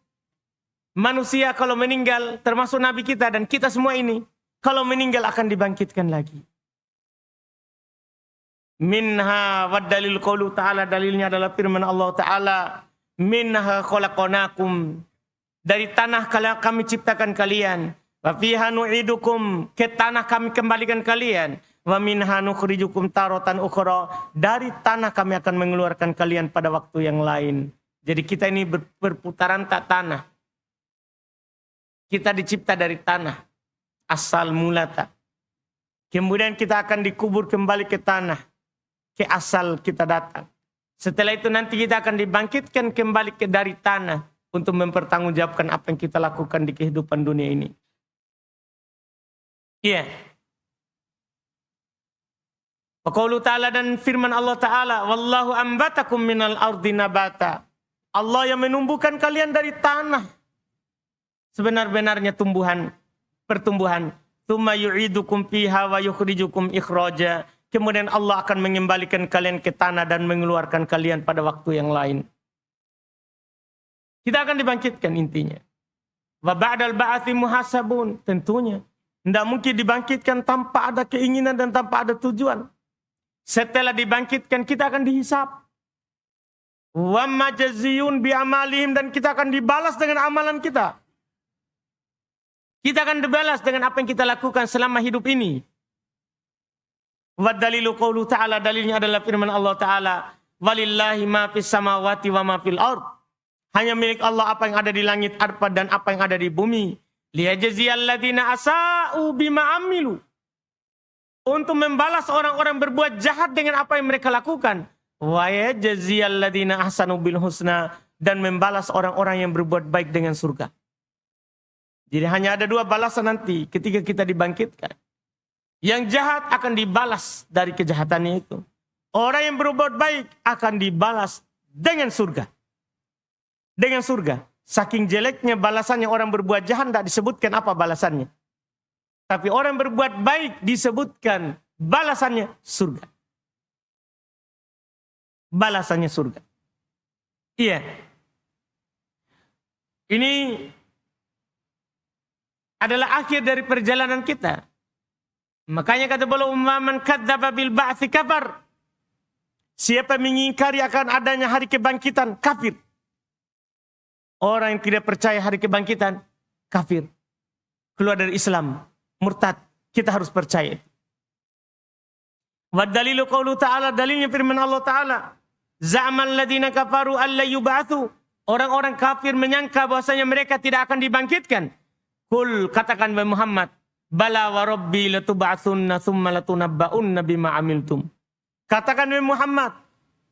Manusia kalau meninggal, termasuk Nabi kita dan kita semua ini, kalau meninggal akan dibangkitkan lagi. Minha wa dalil qaulu ta'ala, dalilnya adalah firman Allah Ta'ala, minha khalaqnakum, dari tanah kami ciptakan kalian, wa fiha nu'idukum, ke tanah kami kembalikan kalian, wa minha nukhrijukum taratan ukhra, dari tanah kami akan mengeluarkan kalian pada waktu yang lain. Jadi kita ini berputaran tak tanah. Kita dicipta dari tanah, asal mulata. Kemudian kita akan dikubur kembali ke tanah, ke asal kita datang. Setelah itu nanti kita akan dibangkitkan kembali dari tanah untuk mempertanggungjawabkan apa yang kita lakukan di kehidupan dunia ini. Iya. Qaulu ta'ala, dan firman Allah Ta'ala, wallahu ambatakum minal ardi nabata. Allah yang menumbuhkan kalian dari tanah sebenar-benarnya pertumbuhan. Tsumma yu'idukum fiha wa yukhrijukum ikhraja. Kemudian Allah akan mengembalikan kalian ke tanah dan mengeluarkan kalian pada waktu yang lain. Kita akan dibangkitkan intinya. Wa ba'dal ba'atsi muhasabun, tentunya tidak mungkin dibangkitkan tanpa ada keinginan dan tanpa ada tujuan. Setelah dibangkitkan kita akan dihisab. Wa majaziyun bi amalihim, dan kita akan dibalas dengan amalan kita. Kita akan dibalas dengan apa yang kita lakukan selama hidup ini. Wa dalilu qaulu ta'ala, dalilnya adalah firman Allah Ta'ala, walillahi ma fis samawati wa ma fil ard. Hanya milik Allah apa yang ada di langit arpa dan apa yang ada di bumi. Liyajziyal ladzina asa'u bima amilu. Untuk membalas orang-orang berbuat jahat dengan apa yang mereka lakukan. Wa yajziyal ladzina ahsanu bil husna, dan membalas orang-orang yang berbuat baik dengan surga. Jadi hanya ada dua balasan nanti ketika kita dibangkitkan. Yang jahat akan dibalas dari kejahatannya itu. Orang yang berbuat baik akan dibalas dengan surga. Dengan surga. Saking jeleknya balasannya orang berbuat jahat, tidak disebutkan apa balasannya. Tapi orang berbuat baik disebutkan balasannya surga. Balasannya surga. Iya. Ini adalah akhir dari perjalanan kita. Makanya kata beliau, man kadzdzaba bil ba'tsi kafar. Siapa mengingkari akan adanya hari kebangkitan, kafir. Orang yang tidak percaya hari kebangkitan, kafir. Keluar dari Islam, murtad. Kita harus percaya. Wa dalilu qaulu ta'ala, dalilnya firman Allah Ta'ala. Za'amal ladzina kafaru alla yub'atsu. Orang-orang kafir menyangka bahwasanya mereka tidak akan dibangkitkan. Kul, katakan Muhammad, bala wa rabbi latub'atsunna tsumma latunabba'unna bima amiltum. Katakan Muhammad,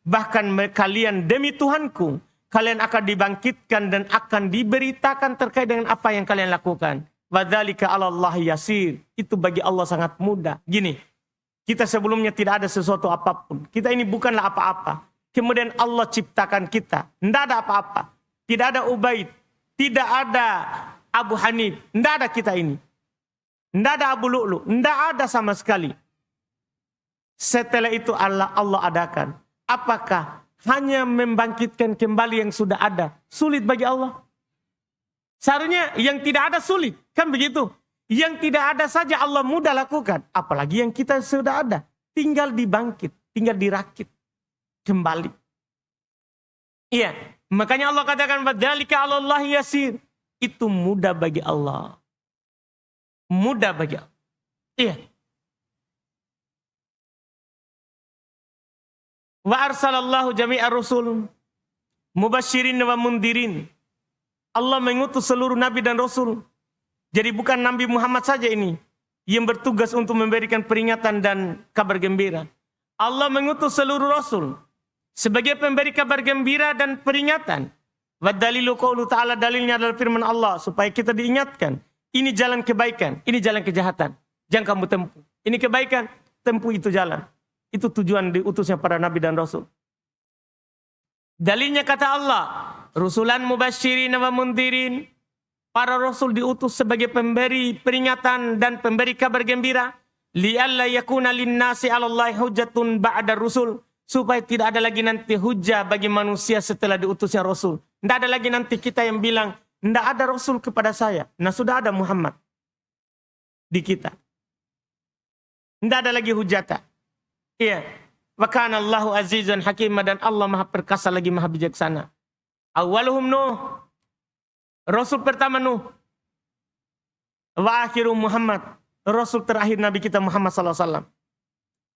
bahkan kalian demi Tuhanku, kalian akan dibangkitkan dan akan diberitakan terkait dengan apa yang kalian lakukan. Wa dzalika 'alallahi yasir. Itu bagi Allah sangat mudah. Gini, kita sebelumnya tidak ada sesuatu apapun. Kita ini bukanlah apa-apa. Kemudian Allah ciptakan kita. Tidak ada apa-apa. Tidak ada Ubaid. Tidak ada Abu Hanif, tidak ada kita ini. Tidak ada Abu Lu'lu, tidak ada sama sekali. Setelah itu Allah adakan. Apakah hanya membangkitkan kembali yang sudah ada sulit bagi Allah? Seharusnya yang tidak ada sulit, kan begitu? Yang tidak ada saja Allah mudah lakukan. Apalagi yang kita sudah ada. Tinggal dibangkit, tinggal dirakit kembali. Iya, makanya Allah katakan, wadzalika 'alallahi yasir. Itu mudah bagi Allah. Mudah bagi Allah. Iya. Wa arsalallahu jami'ar rusul mubasyirin wa mundirin. Allah mengutus seluruh nabi dan rasul. Jadi bukan Nabi Muhammad saja ini yang bertugas untuk memberikan peringatan dan kabar gembira. Allah mengutus seluruh rasul sebagai pemberi kabar gembira dan peringatan. Wa dalilu qaulu ta'ala, dalilnya adalah firman Allah supaya kita diingatkan. Ini jalan kebaikan, ini jalan kejahatan. Jangan kamu tempuh. Ini kebaikan, tempuh itu jalan. Itu tujuan diutusnya para nabi dan rasul. Dalilnya kata Allah, rusulan mubasyirin wa mundirin. Para rasul diutus sebagai pemberi peringatan dan pemberi kabar gembira. Li'alla yakuna linnasi 'alallahi hujjatun ba'da rusul. Supaya tidak ada lagi nanti hujah bagi manusia setelah diutusnya rasul. Tidak ada lagi nanti kita yang bilang, tidak ada rasul kepada saya. Nah, sudah ada Muhammad di kita. Tidak ada lagi hujata. Iya. Wa kana Allahu azizan hakimah, dan Allah maha perkasa lagi maha bijaksana. Awaluhum Nuh. Rasul pertama Nuh. Wa akhiru Muhammad. Rasul terakhir Nabi kita Muhammad SAW.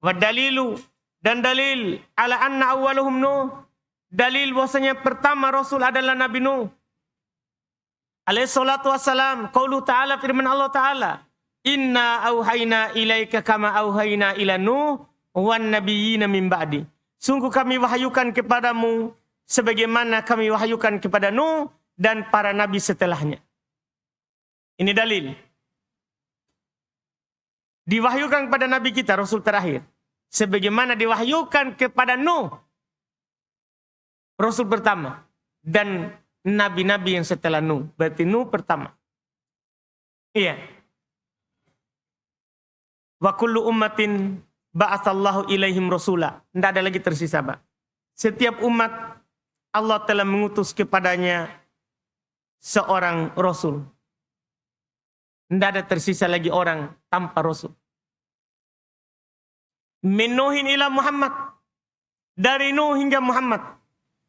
Wa dalilu, dan dalil ala anna awaluhum Nuh. Dalil bahwasanya pertama Rasul adalah Nabi Nuh alaihi salatu wassalam. Qaulu ta'ala, firman Allah Ta'ala, inna auhayna ilaika kama auhayna ila Nuh wan nabiyyina min ba'di. Sungguh kami wahyukan kepadamu sebagaimana kami wahyukan kepada Nuh dan para nabi setelahnya. Ini dalil. Diwahyukan kepada nabi kita Rasul terakhir sebagaimana diwahyukan kepada Nuh Rasul pertama dan nabi-nabi yang setelah Nuh. Berarti Nuh pertama. Iya. Wa kullu ummatin ba'atsallahu ilaihim rasula. Tidak ada lagi tersisa, Pak. Setiap umat Allah telah mengutus kepadanya seorang rasul. Tidak ada tersisa lagi orang tanpa rasul. Min Nuhin ila Muhammad. Dari Nuh hingga Muhammad.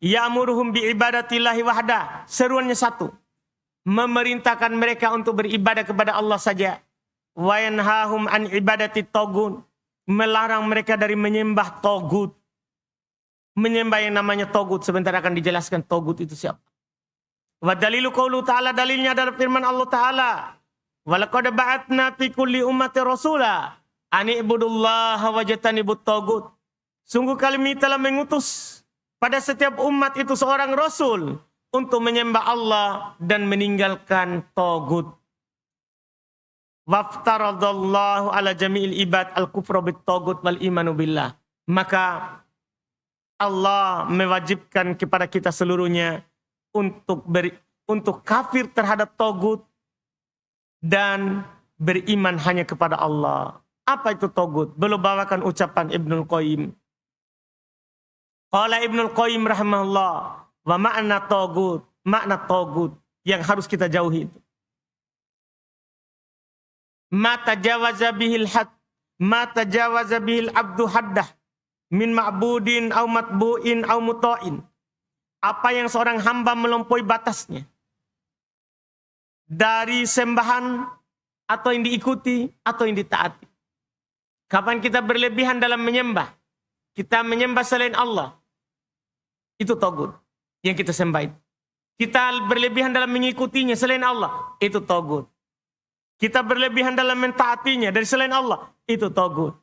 Ya'muruhum bi'ibadatillahi wahda. Seruannya satu. Memerintahkan mereka untuk beribadah kepada Allah saja. Wa yanhahum an ibadati togut. Melarang mereka dari menyembah togut. Menyembah yang namanya togut. Sebentar akan dijelaskan togut itu siapa. Wa dalilu qaulu ta'ala, dalilnya adalah firman Allah Ta'ala. Wa laqad ba'atna fi kulli ummati rasula ani ibudullaha wajtanibut togut. Sungguh kami telah mengutus pada setiap umat itu seorang rasul untuk menyembah Allah dan meninggalkan togut. Waftaradallahu ala jami'il ibad al-kufra bit togut wal imanu billah. Maka Allah mewajibkan kepada kita seluruhnya untuk kafir terhadap togut dan beriman hanya kepada Allah. Apa itu togut? Belum bawakan ucapan Ibnul Qayyim. Qala Ibnul Qayyim rahimahullah, wa makna togut, makna togut yang harus kita jauhi itu. Ma tajawaza bihil had, ma tajawaza bihil abdu haddah min ma'budin au matbu'in au muta'in. Apa yang seorang hamba melampaui batasnya dari sembahan atau yang diikuti atau yang ditaati. Kapan kita berlebihan dalam menyembah, kita menyembah selain Allah, itu togut yang kita sembah itu. Kita berlebihan dalam mengikutinya selain Allah, itu togut. Kita berlebihan dalam mentaatinya dari selain Allah, itu togut.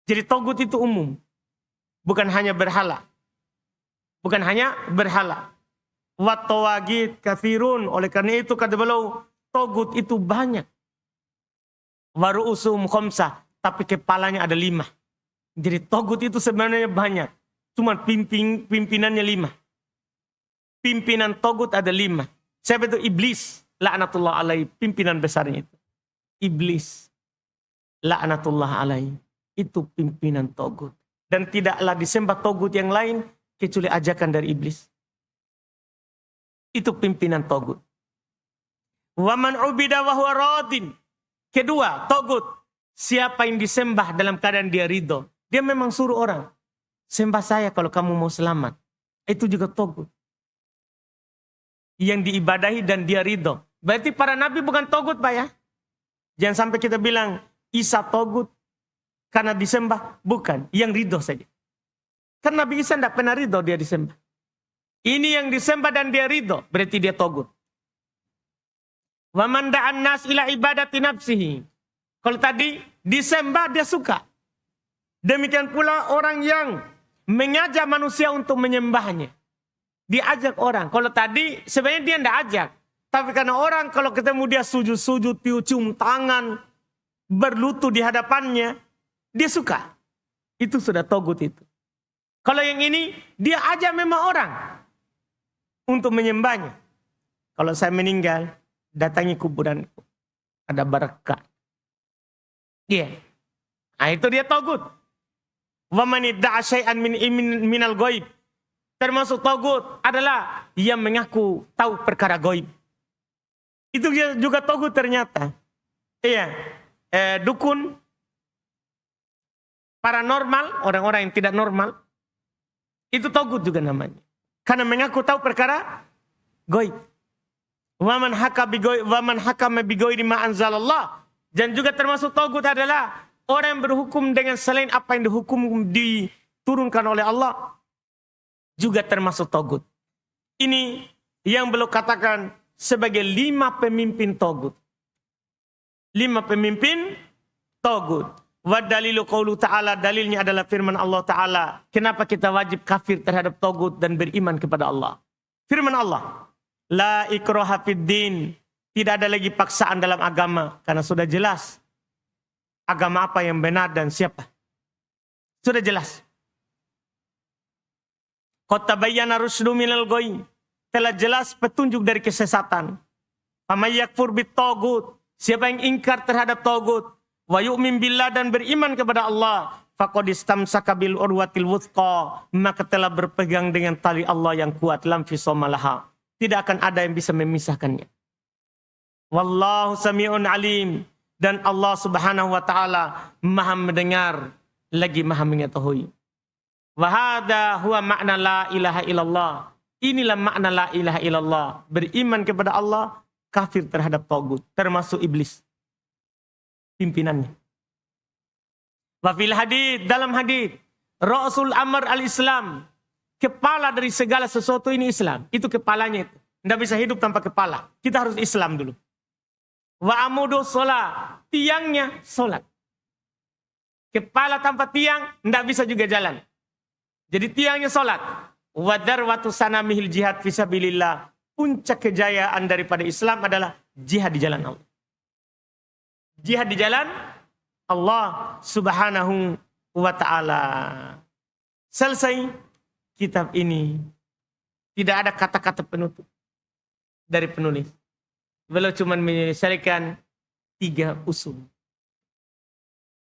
Jadi togut itu umum, bukan hanya berhala. Bukan hanya berhala. Wat tawagid kathirun. Oleh karena itu kata beliau, togut itu banyak. Waru'usum khamsah. Tapi kepalanya ada 5. Jadi togut itu sebenarnya banyak. Cuma pimpinannya 5. Pimpinan togut ada 5. Siapa itu? Iblis. La'natullah alaih. Pimpinan besarnya itu. Iblis. La'natullah alaih. Itu pimpinan togut. Dan tidaklah disembah togut yang lain kecuali ajakan dari iblis. Itu pimpinan togut. Waman ubida wa huwa radin. Kedua, togut. Siapa yang disembah dalam keadaan dia ridho. Dia memang suruh orang. Sembah saya kalau kamu mau selamat. Itu juga togut. Yang diibadahi dan dia ridho. Berarti para nabi bukan togut, Pak ya. Jangan sampai kita bilang Isa togut karena disembah. Bukan. Yang ridho saja. Karena Nabi Isa tidak pernah ridho dia disembah. Ini yang disembah dan dia ridho. Berarti dia togut. Wa man da'an nas ila ibadati nafsihi. Kalau tadi disembah dia suka. Demikian pula orang yang mengajak manusia untuk menyembahnya. Diajak orang. Kalau tadi sebenarnya dia tidak ajak. Tapi karena orang kalau ketemu dia sujud-sujud, cium tangan, berlutut di hadapannya, dia suka. Itu sudah togut itu. Kalau yang ini, dia ajak memang orang untuk menyembahnya. Kalau saya meninggal, datangi kuburanku. Ada berkah. Iya. Nah, itu dia togut. Wa man idda'a syai'an minal ghaib. Termasuk togut adalah yang mengaku tahu perkara gaib. Itu juga togut ternyata. Iya. Dukun, paranormal, orang-orang yang tidak normal, itu togut juga namanya. Karena mengaku tahu perkara gaib. Wa man hakama bi ghairi ma anzalallah. Dan juga termasuk togut adalah orang yang berhukum dengan selain apa yang diturunkan oleh Allah. Juga termasuk togut. Ini yang beliau katakan sebagai 5 pemimpin togut. 5 pemimpin togut. Wa dalilu qaulu ta'ala, dalilnya adalah firman Allah Ta'ala. Kenapa kita wajib kafir terhadap togut dan beriman kepada Allah? Firman Allah, la ikraha fid din. Tidak ada lagi paksaan dalam agama. Karena sudah jelas agama apa yang benar dan siapa. Sudah jelas. Qad tabayyana rusydu minal ghayy. Telah jelas petunjuk dari kesesatan. Faman yakfur bit tagut. Siapa yang ingkar terhadap tagut, wa yu'min billah dan beriman kepada Allah, faqad istamsaka bil urwatil wuthqa, maka telah berpegang dengan tali Allah yang kuat, lam fisama laha. Tidak akan ada yang bisa memisahkannya. Wallahu sami'un alim. Dan Allah Subhanahu wa taala Maha mendengar lagi Maha mengetahui. Wahada huwa makna la ilaha illallah. Inilah makna la ilaha illallah. Beriman kepada Allah, kafir terhadap tagut, termasuk iblis. Pimpinannya. Wafil hadith, dalam hadith, Rasul Amr al-Islam. Kepala dari segala sesuatu ini Islam. Itu kepalanya itu. Tidak bisa hidup tanpa kepala. Kita harus Islam dulu. Wa amudu sholat. Tiangnya sholat. Kepala tanpa tiang, tidak bisa juga jalan. Jadi tiangnya sholat. Wadar watu sanamihil jihad fisabilillah. Puncak kejayaan daripada Islam adalah jihad di jalan Allah. Jihad di jalan Allah Subhanahu wa ta'ala. Selesai kitab ini. Tidak ada kata-kata penutup dari penulis. Beliau cuma menyelesaikan 3 usul.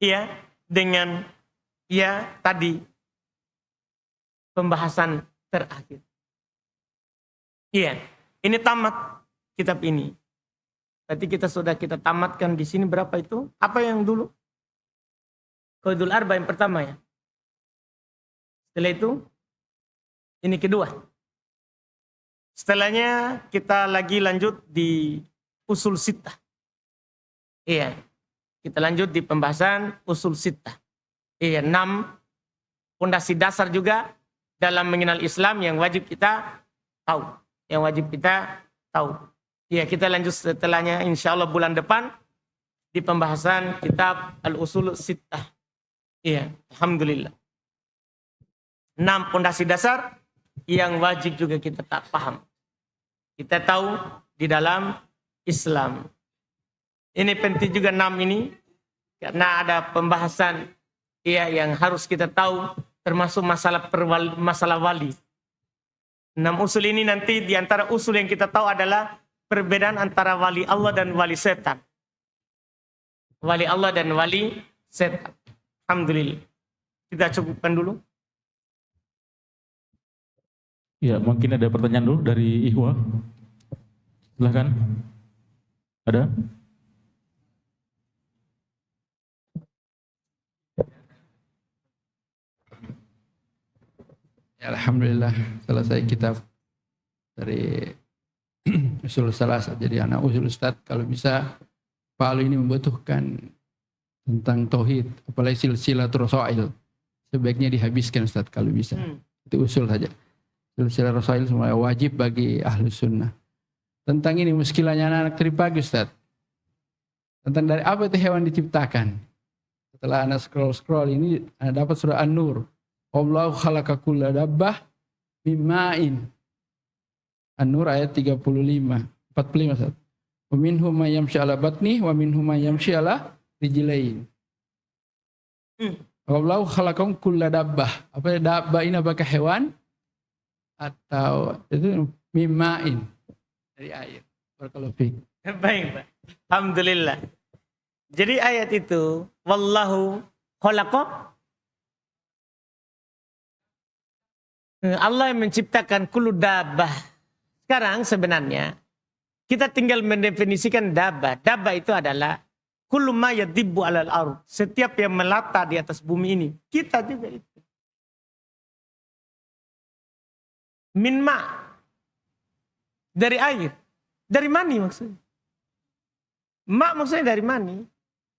Iya, dengan tadi pembahasan terakhir. Iya, ini tamat kitab ini. Berarti kita tamatkan di sini berapa itu? Apa yang dulu? Qaidul Arba yang pertama ya. Setelah itu, ini kedua. Setelahnya kita lagi lanjut di usul sittah. Iya, kita lanjut di pembahasan usul sittah. Iya, 6 fondasi dasar juga dalam mengenal Islam yang wajib kita tahu. Yang wajib kita tahu. Ya, kita lanjut setelahnya insya Allah bulan depan di pembahasan kitab Al-Usul Sittah. Iya, alhamdulillah. 6 fondasi dasar yang wajib juga kita tak paham. Kita tahu di dalam Islam. Ini penting juga 6 ini karena ada pembahasan yang harus kita tahu termasuk masalah wali. 6 usul ini nanti di antara usul yang kita tahu adalah perbedaan antara wali Allah dan wali setan. Wali Allah dan wali setan. Alhamdulillah. Kita cukupkan dulu. Ya, mungkin ada pertanyaan dulu dari Ikhwa. Silahkan. Ada? Alhamdulillah selesai kitab dari usul salasah. Jadi anak usul Ustaz kalau bisa Pak Alu ini membutuhkan tentang tauhid, apalagi silsilatul rasail. Sebaiknya dihabiskan Ustaz kalau bisa. Itu usul saja. Silsilatul rasail semua wajib bagi ahlus sunnah. Tentang ini muskilahnya anak-anak tadi pagi Ustaz. Tentang dari apa itu hewan diciptakan. setelah Anda scroll ini Anda dapat surah An-Nur. Allahu khalaqa kulla dabbah mimma'in. An-Nur ayat 45, 45. Ustaz. Wa minhum may yamshi 'ala batni wa minhum may yamshi 'ala rijlain. Allahu khalaqakum kulla dabbah. Apa dabbah ini apakah hewan atau itu mimma'in dari air. Barakallahu fiik. Baik, Pak. Alhamdulillah. Jadi ayat itu, wallahu khalaqa, Allah yang menciptakan kullu dabbah. Sekarang sebenarnya kita tinggal mendefinisikan dabbah. Dabbah itu adalah kullu ma yadibbu 'alal ardh. Setiap yang melata di atas bumi ini, kita juga itu. Min ma, dari air. Dari mani maksudnya. Ma maksudnya dari mani.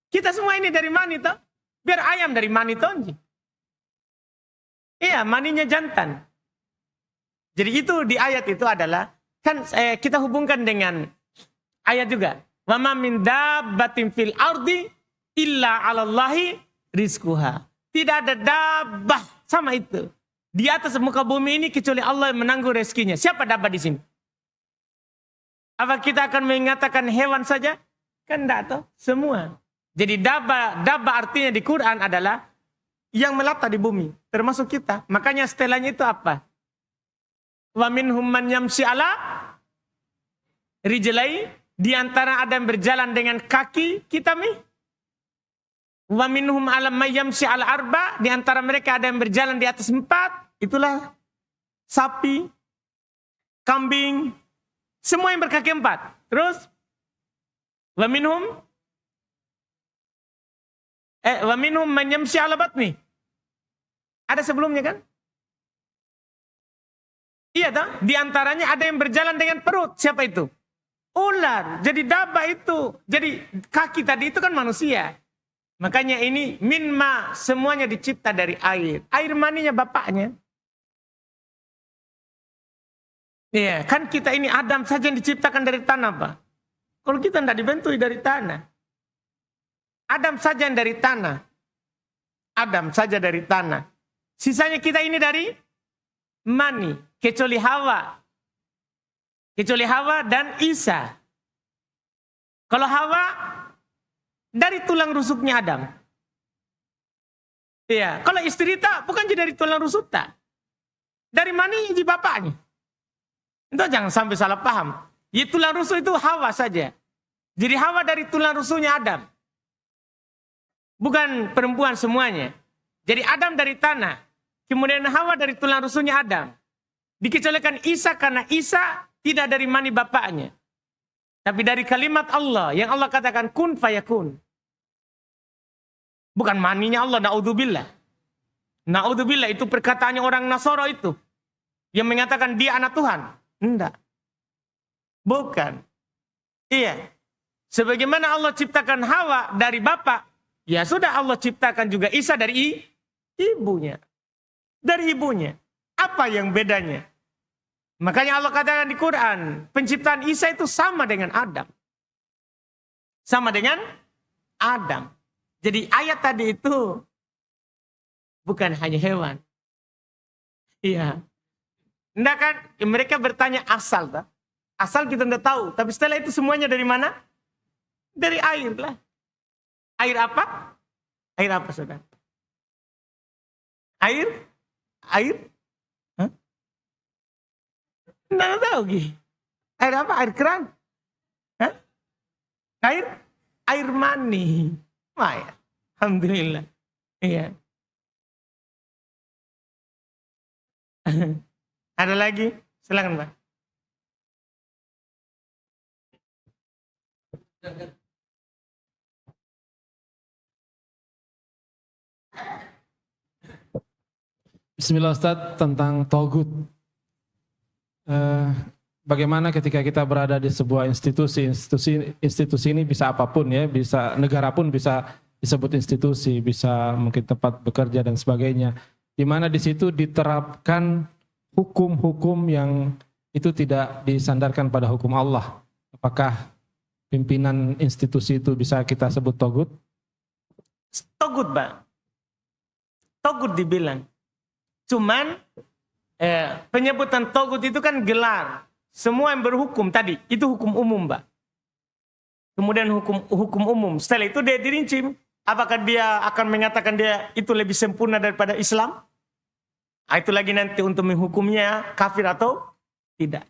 Kita semua ini dari mani toh. Biar ayam dari mani toh. Iya, maninya jantan. Jadi itu di ayat itu adalah, kan kita hubungkan dengan ayat juga. Wa ma min dabbatin fil ardi illa 'alallahi rizquha. Tidak ada dabbah sama itu di atas muka bumi ini kecuali Allah yang menanggung rezekinya. Siapa dabbah di sini? Apa kita akan mengatakan hewan saja? Kan enggak toh, semua. Jadi dabbah artinya di Quran adalah yang melata di bumi, termasuk kita. Makanya setelahnya itu apa? Wa minhum man yamshi 'ala rijlai, di antara ada yang berjalan dengan kaki kita nih. Wa minhum ala mayyamshi 'ala arba, di antara mereka ada yang berjalan di atas 4. Itulah sapi, kambing, semua yang berkaki 4. Terus wa minhum man yamshi 'ala batni. Ada sebelumnya kan? Iya toh? Di antaranya ada yang berjalan dengan perut. Siapa itu? Ular. Jadi dabbah itu. Jadi kaki tadi itu kan manusia. Makanya ini minma, semuanya dicipta dari air. Air maninya bapaknya. Iya, kan kita ini Adam saja yang diciptakan dari tanah, Pak. Kalau kita tidak dibentui dari tanah. Adam saja yang dari tanah. Adam saja dari tanah. Sisanya kita ini dari mani. Kecuali Hawa. Kecuali Hawa dan Isa. Kalau Hawa dari tulang rusuknya Adam. Iya, kalau istri tak bukan dari tulang rusuk tak. Dari mani di bapaknya. Itu jangan sampai salah paham. Ya, tulang rusuk itu Hawa saja. Jadi Hawa dari tulang rusuknya Adam. Bukan perempuan semuanya. Jadi Adam dari tanah. Kemudian Hawa dari tulang rusuknya Adam. Dikecualikan Isa karena Isa tidak dari mani bapaknya. Tapi dari kalimat Allah. Yang Allah katakan kun fayakun. Bukan maninya Allah. Na'udzubillah. Na'udzubillah itu perkataannya orang Nasara itu. Yang mengatakan dia anak Tuhan. Enggak. Bukan. Iya. Sebagaimana Allah ciptakan Hawa dari bapak. Ya sudah Allah ciptakan juga Isa dari ibunya. Dari ibunya. Apa yang bedanya? Makanya Allah katakan di Quran, penciptaan Isa itu sama dengan Adam. Sama dengan Adam. Jadi ayat tadi itu bukan hanya hewan. Iya. Enggak kan? Mereka bertanya asal. Tak? Asal kita tidak tahu. Tapi setelah itu semuanya dari mana? Dari air lah. Air apa? Air apa saudara? Air? Air? Hah? Nggak tahu Gi. Air apa? Air keran? Hah? Air? Air mani. Wah, ya. Alhamdulillah. Iya. Ada lagi? Silakan Pak. Bismillah Ustaz, tentang togut. Bagaimana ketika kita berada di sebuah institusi ini bisa apapun ya, bisa negara pun bisa disebut institusi, bisa mungkin tempat bekerja dan sebagainya. Di mana di situ diterapkan hukum-hukum yang itu tidak disandarkan pada hukum Allah. Apakah pimpinan institusi itu bisa kita sebut togut? Togut, Pak. Togut dibilang. Cuman penyebutan togut itu kan gelar. Semua yang berhukum tadi, itu hukum umum, Pak. Kemudian hukum umum. Setelah itu dia dirinci. Apakah dia akan mengatakan dia itu lebih sempurna daripada Islam? Itu lagi nanti untuk menghukumnya kafir atau tidak.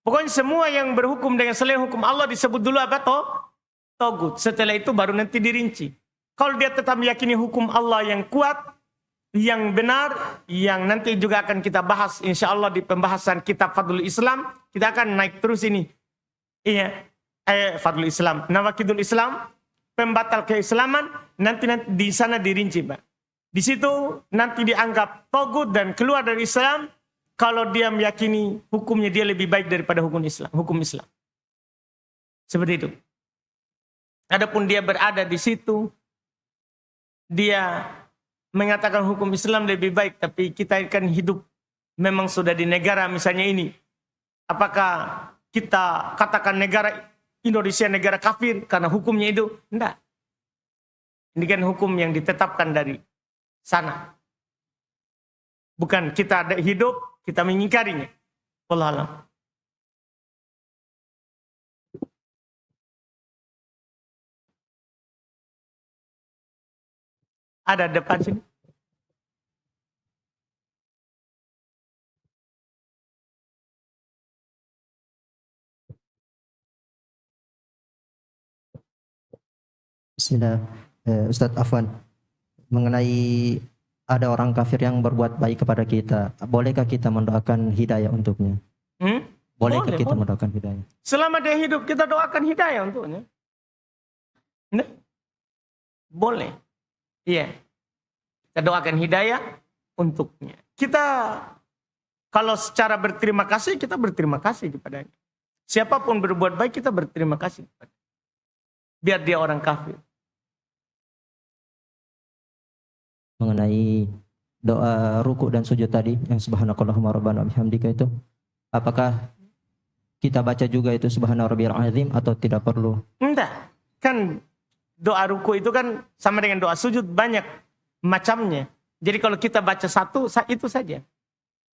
Pokoknya semua yang berhukum dengan selain hukum Allah disebut dulu apa? Togut. Setelah itu baru nanti dirinci. Kalau dia tetap meyakini hukum Allah yang kuat, yang benar, yang nanti juga akan kita bahas insya Allah di pembahasan kitab Fadlul Islam, kita akan naik terus ini. Iya, Fadlul Islam, Nawakidul Islam, pembatal keislaman, nanti di sana dirinci, Pak. Di situ nanti dianggap togut dan keluar dari Islam kalau dia meyakini hukumnya dia lebih baik daripada hukum Islam. Seperti itu. Adapun dia berada di situ, dia mengatakan hukum Islam lebih baik, tapi kita kan hidup memang sudah di negara misalnya ini. Apakah kita katakan negara Indonesia negara kafir karena hukumnya itu? Tidak. Ini kan hukum yang ditetapkan dari sana. Bukan kita ada hidup, kita mengingkarinya. Wallahu a'lam. Ada depan sini. Bismillah, Ustadz Afwan, mengenai ada orang kafir yang berbuat baik kepada kita, bolehkah kita mendoakan hidayah untuknya? Bolehkah kita mendoakan hidayah? Selama dia hidup kita doakan hidayah untuknya. Nah, boleh. Iya. Kita doakan hidayah untuknya. Kita kalau secara berterima kasih, kita berterima kasih kepadanya. Siapapun berbuat baik, kita berterima kasih kepadanya. Biar dia orang kafir. Mengenai doa ruku dan sujud tadi yang subhanakallahumma rabbana bihamdika itu, apakah kita baca juga itu subhana rabbiyal azim atau tidak perlu? Enggak. Kan doa ruku itu kan sama dengan doa sujud, banyak macamnya. Jadi kalau kita baca satu, itu saja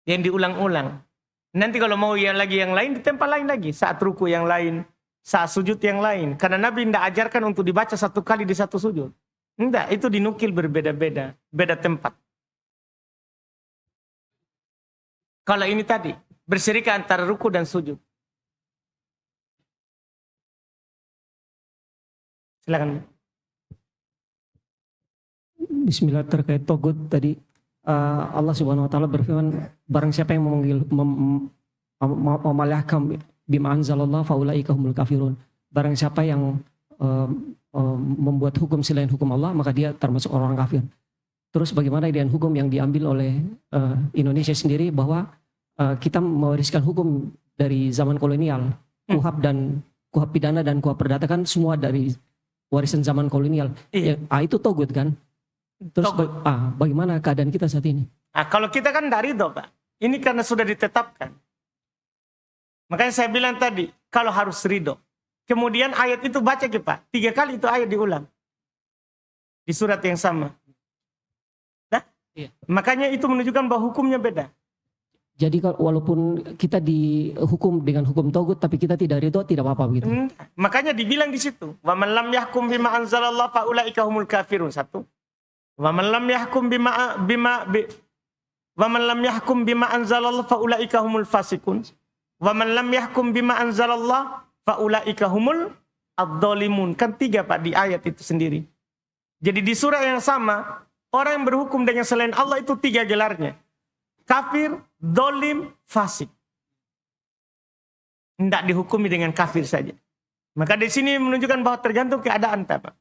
yang diulang-ulang. Nanti kalau mau yang lain di tempat lain lagi, saat ruku yang lain, saat sujud yang lain. Karena Nabi tidak ajarkan untuk dibaca satu kali di satu sujud. Enggak, itu dinukil berbeda-beda, beda tempat. Kalau ini tadi, bersirika antara ruku dan sujud. Silakan. Bismillah, terkait togut tadi, Allah Subhanahu wa taala berfirman, barang siapa yang memalahkan bima anzalallah faulaika humul kafirun. Barang siapa yang membuat hukum selain hukum Allah, maka dia termasuk orang kafir. Terus bagaimana dengan hukum yang diambil oleh Indonesia sendiri, bahwa kita mewariskan hukum dari zaman kolonial, kuhab pidana dan kuhab perdata kan semua dari warisan zaman kolonial. Iya. Itu togut kan? Terus bagaimana keadaan kita saat ini? Kalau kita kan dari ridho, Pak. Ini karena sudah ditetapkan. Makanya saya bilang tadi, kalau harus ridho. Kemudian ayat itu baca ke Pak. 3 kali itu ayat diulang. Di surat yang sama. Nah, iya. Makanya itu menunjukkan bahwa hukumnya beda. Jadi walaupun kita dihukum dengan hukum togut, tapi kita tidak ridho, tidak apa-apa begitu. Makanya dibilang di situ, wa man lam yahkum bima anzalallah fa ulaika humul kafirun. 1. Wa man lam yahkum wa man lam yahkum bima anzalallah fa ulaika humul fasikun. Wa man lam yahkum bima anzalallah fa ulaika humul adz-dzalimun. Kan 3 Pak di ayat itu sendiri. Jadi di surah yang sama, orang yang berhukum dengan selain Allah itu 3 gelarnya. Kafir, dolim, fasik. Tidak dihukumi dengan kafir saja. Maka di sini menunjukkan bahwa tergantung keadaan Pak.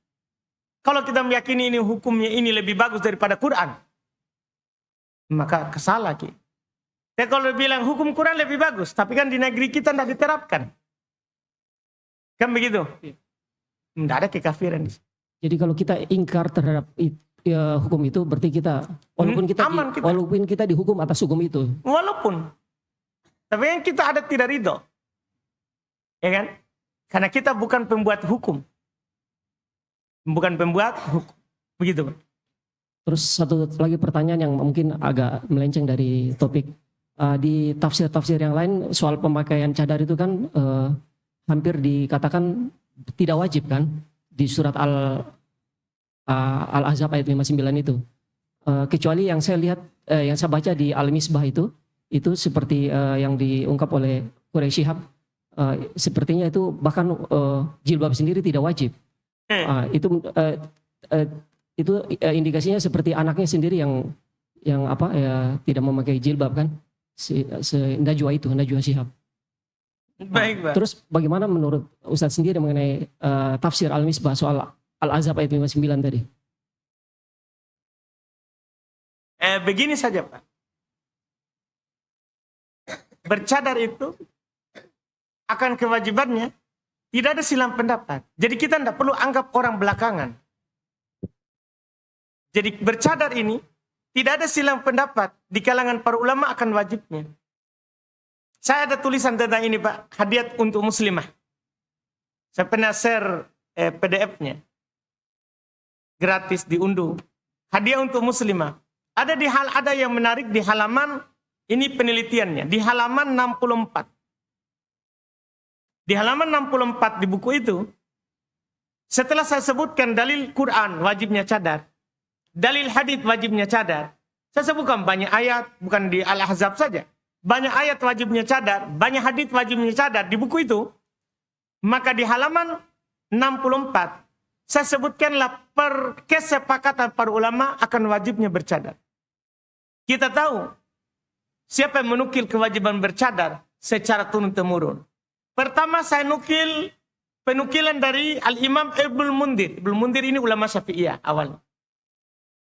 Kalau kita meyakini ini hukumnya ini lebih bagus daripada Quran, maka kesalah kita. Tapi kalau bilang hukum Quran lebih bagus, tapi kan di negeri kita tidak diterapkan. Kan begitu? Tidak ada kekafiran. Jadi kalau kita ingkar terhadap hukum itu, berarti kita walaupun kita dihukum atas hukum itu. Walaupun. Tapi yang kita ada tidak ridho. Ya kan? Karena kita bukan pembuat hukum. bukan pembuat hukum. Begitu, Pak. Terus satu lagi pertanyaan yang mungkin agak melenceng dari topik. Di tafsir-tafsir yang lain soal pemakaian cadar itu kan hampir dikatakan tidak wajib kan di surat Al-Ahzab ayat 59 itu. Kecuali yang saya lihat, yang saya baca di Al-Misbah itu seperti yang diungkap oleh Quraisy Shihab, sepertinya itu bahkan jilbab sendiri tidak wajib. Itu indikasinya seperti anaknya sendiri yang tidak memakai jilbab kan, Najwa Shihab. Baik, Pak. Terus bagaimana menurut Ustadz sendiri mengenai tafsir Al-Misbah soal Al-Ahzab ayat 59 tadi? Begini saja, Pak. Bercadar itu akan kewajibannya tidak ada silang pendapat. Jadi kita tidak perlu anggap orang belakangan. Jadi bercadar ini tidak ada silang pendapat di kalangan para ulama akan wajibnya. Saya ada tulisan tentang ini, Pak, hadiah untuk muslimah. Saya pernah share PDF-nya. Gratis diunduh. Hadiah untuk muslimah. Ada yang menarik di halaman, ini penelitiannya, di halaman 64. Di halaman 64 di buku itu, setelah saya sebutkan dalil Quran wajibnya cadar, dalil hadits wajibnya cadar, saya sebutkan banyak ayat, bukan di Al-Ahzab saja. Banyak ayat wajibnya cadar, banyak hadits wajibnya cadar di buku itu. Maka di halaman 64, saya sebutkanlah kesepakatan para ulama akan wajibnya bercadar. Kita tahu siapa yang menukil kewajiban bercadar secara turun-temurun. Pertama saya nukil penukilan dari Al-Imam Ibnu Mundir. Ibnu Mundir ini ulama Syafi'iyah awalnya.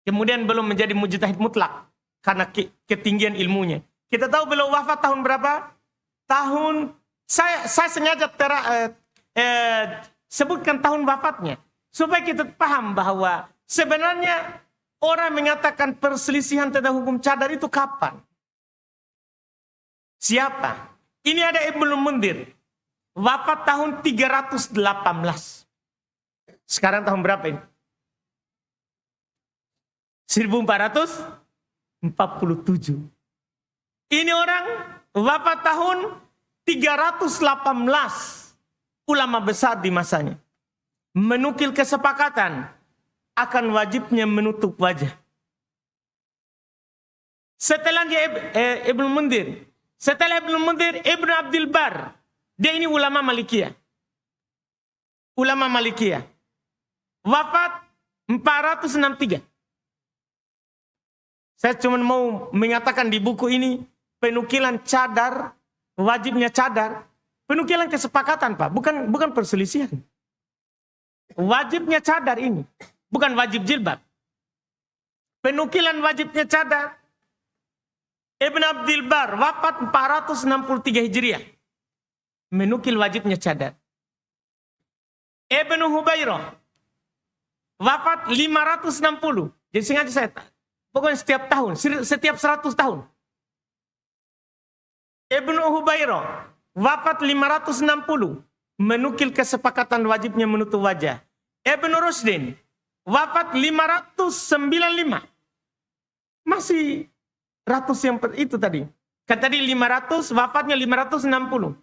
Kemudian belum menjadi mujtahid mutlak karena ketinggian ilmunya. Kita tahu beliau wafat tahun berapa? Saya sengaja sebutkan tahun wafatnya supaya kita paham bahwa sebenarnya orang mengatakan perselisihan tentang hukum cadar itu kapan? Siapa? Ini ada Ibnu Mundir. Wafat tahun 318. Sekarang tahun berapa ini? 1447. Ini orang wafat tahun 318. Ulama besar di masanya. Menukil kesepakatan akan wajibnya menutup wajah. Setelahnya Ibnu Mundir. Setelah Ibnu Mundir, Ibnu Abdul Bar. Dia ini ulama Malikiyah. Ulama Malikiyah. Wafat 463. Saya cuma mau mengatakan di buku ini penukilan cadar, wajibnya cadar, penukilan kesepakatan, Pak, bukan perselisihan. Wajibnya cadar ini, bukan wajib jilbab. Penukilan wajibnya cadar. Ibn Abdul Bar wafat 463 Hijriah. Menukil wajibnya cadar. Ibnu Hubairah wafat 560. Jadi sengaja saya pokoknya setiap tahun, setiap 100 tahun. Ibnu Hubairah wafat 560. Menukil kesepakatan wajibnya menutup wajah. Ibnu Rushdin wafat 595. Masih ratus yang itu tadi. Kan tadi 500, wafatnya 560.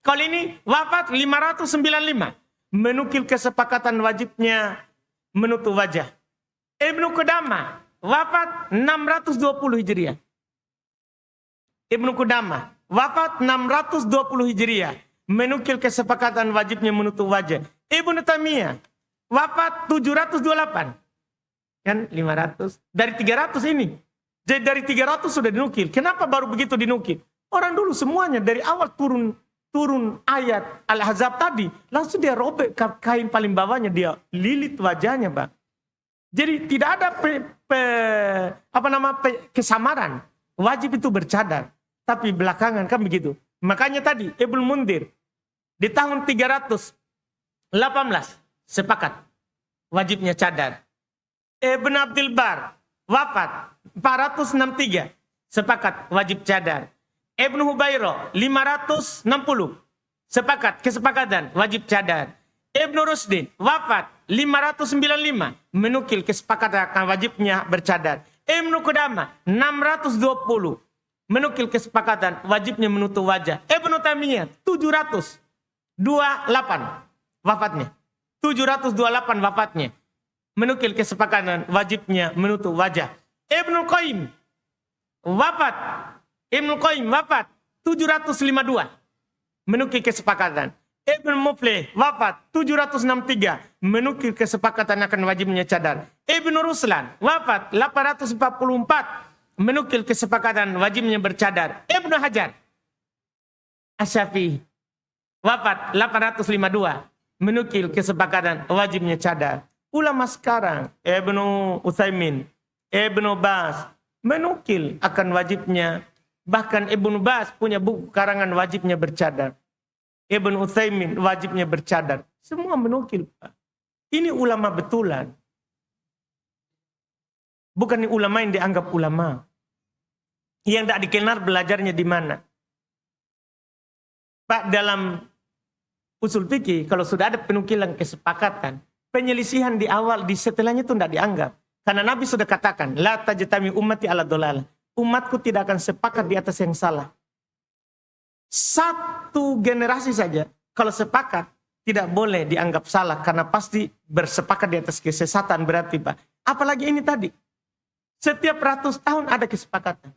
Kalau ini wafat 595. Menukil kesepakatan wajibnya menutup wajah. Ibnu Qudamah wafat 620 Hijriah. Ibnu Qudamah wafat 620 Hijriah. Menukil kesepakatan wajibnya menutup wajah. Ibnu Taimiyah wafat 728. Kan 500. Dari 300 ini. Jadi dari 300 sudah dinukil. Kenapa baru begitu dinukil? Orang dulu semuanya dari awal turun ayat Al-Ahzab tadi. Langsung dia robek kain paling bawahnya. Dia lilit wajahnya, Pak. Jadi tidak ada kesamaran. Wajib itu bercadar. Tapi belakangan kan begitu. Makanya tadi Ibnu Mundir di tahun 318 sepakat wajibnya cadar. Ibn Abdul Bar wafat 463 sepakat wajib cadar. Ibnu Hubairah 560 kesepakatan wajib cadar. Ibnu Rusdin wafat 595 menukil kesepakatan akan wajibnya bercadar. Ibnu Qudamah 620 menukil kesepakatan wajibnya menutup wajah. Ibnu Taimiyah 728 wafatnya. 728 wafatnya menukil kesepakatan wajibnya menutup wajah. Ibnu Qayyim wafat 752 menukil kesepakatan. Ibnu Muflih wafat 763 menukil kesepakatan akan wajibnya cadar. Ibnu Ruslan wafat 844 menukil kesepakatan wajibnya bercadar. Ibnu Hajar Asy-Syafi'i wafat 852 menukil kesepakatan wajibnya cadar. Ulama sekarang Ibnu Utsaimin, Ibnu Baz menukil akan wajibnya. Bahkan Ibnu Baz punya buku karangan wajibnya bercadar. Ibnu Utsaimin wajibnya bercadar. Semua menukil, Pak. Ini ulama betulan. Bukan ulama yang dianggap ulama. Yang tidak dikenal belajarnya di mana. Pak, dalam usul fikih kalau sudah ada penukilan kesepakatan, penyelisihan di awal, di setelahnya itu tidak dianggap. Karena Nabi sudah katakan, la tajtami ummati ala dolalah. Umatku tidak akan sepakat di atas yang salah. Satu generasi saja, kalau sepakat, tidak boleh dianggap salah. Karena pasti bersepakat di atas kesesatan berarti, Pak. Apalagi ini tadi. Setiap ratus tahun ada kesepakatan.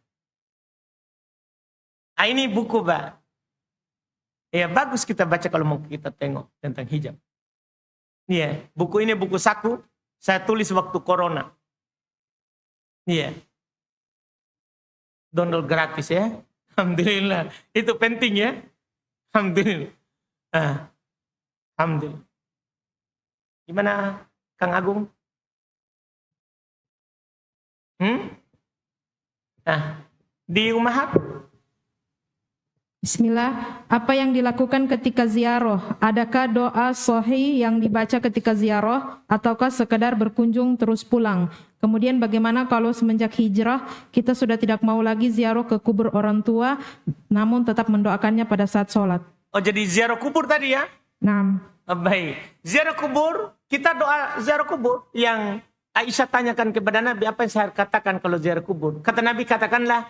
Nah, ini buku, Pak. Ya, bagus kita baca kalau mau kita tengok tentang hijab. Iya, buku ini buku saku. Saya tulis waktu corona. Iya. Download gratis ya. Alhamdulillah. Itu penting ya. Alhamdulillah. Alhamdulillah. Gimana Kang Agung? Di Ummahat? Bismillah, apa yang dilakukan ketika ziarah? Adakah doa sahih yang dibaca ketika ziarah ataukah sekedar berkunjung terus pulang? Kemudian bagaimana kalau semenjak hijrah kita sudah tidak mau lagi ziarah ke kubur orang tua namun tetap mendoakannya pada saat sholat? Oh, jadi ziarah kubur tadi ya? Nah, Baik. Ziarah kubur, kita doa ziarah kubur yang Aisyah tanyakan kepada Nabi, apa yang saya katakan kalau ziarah kubur? Kata Nabi, katakanlah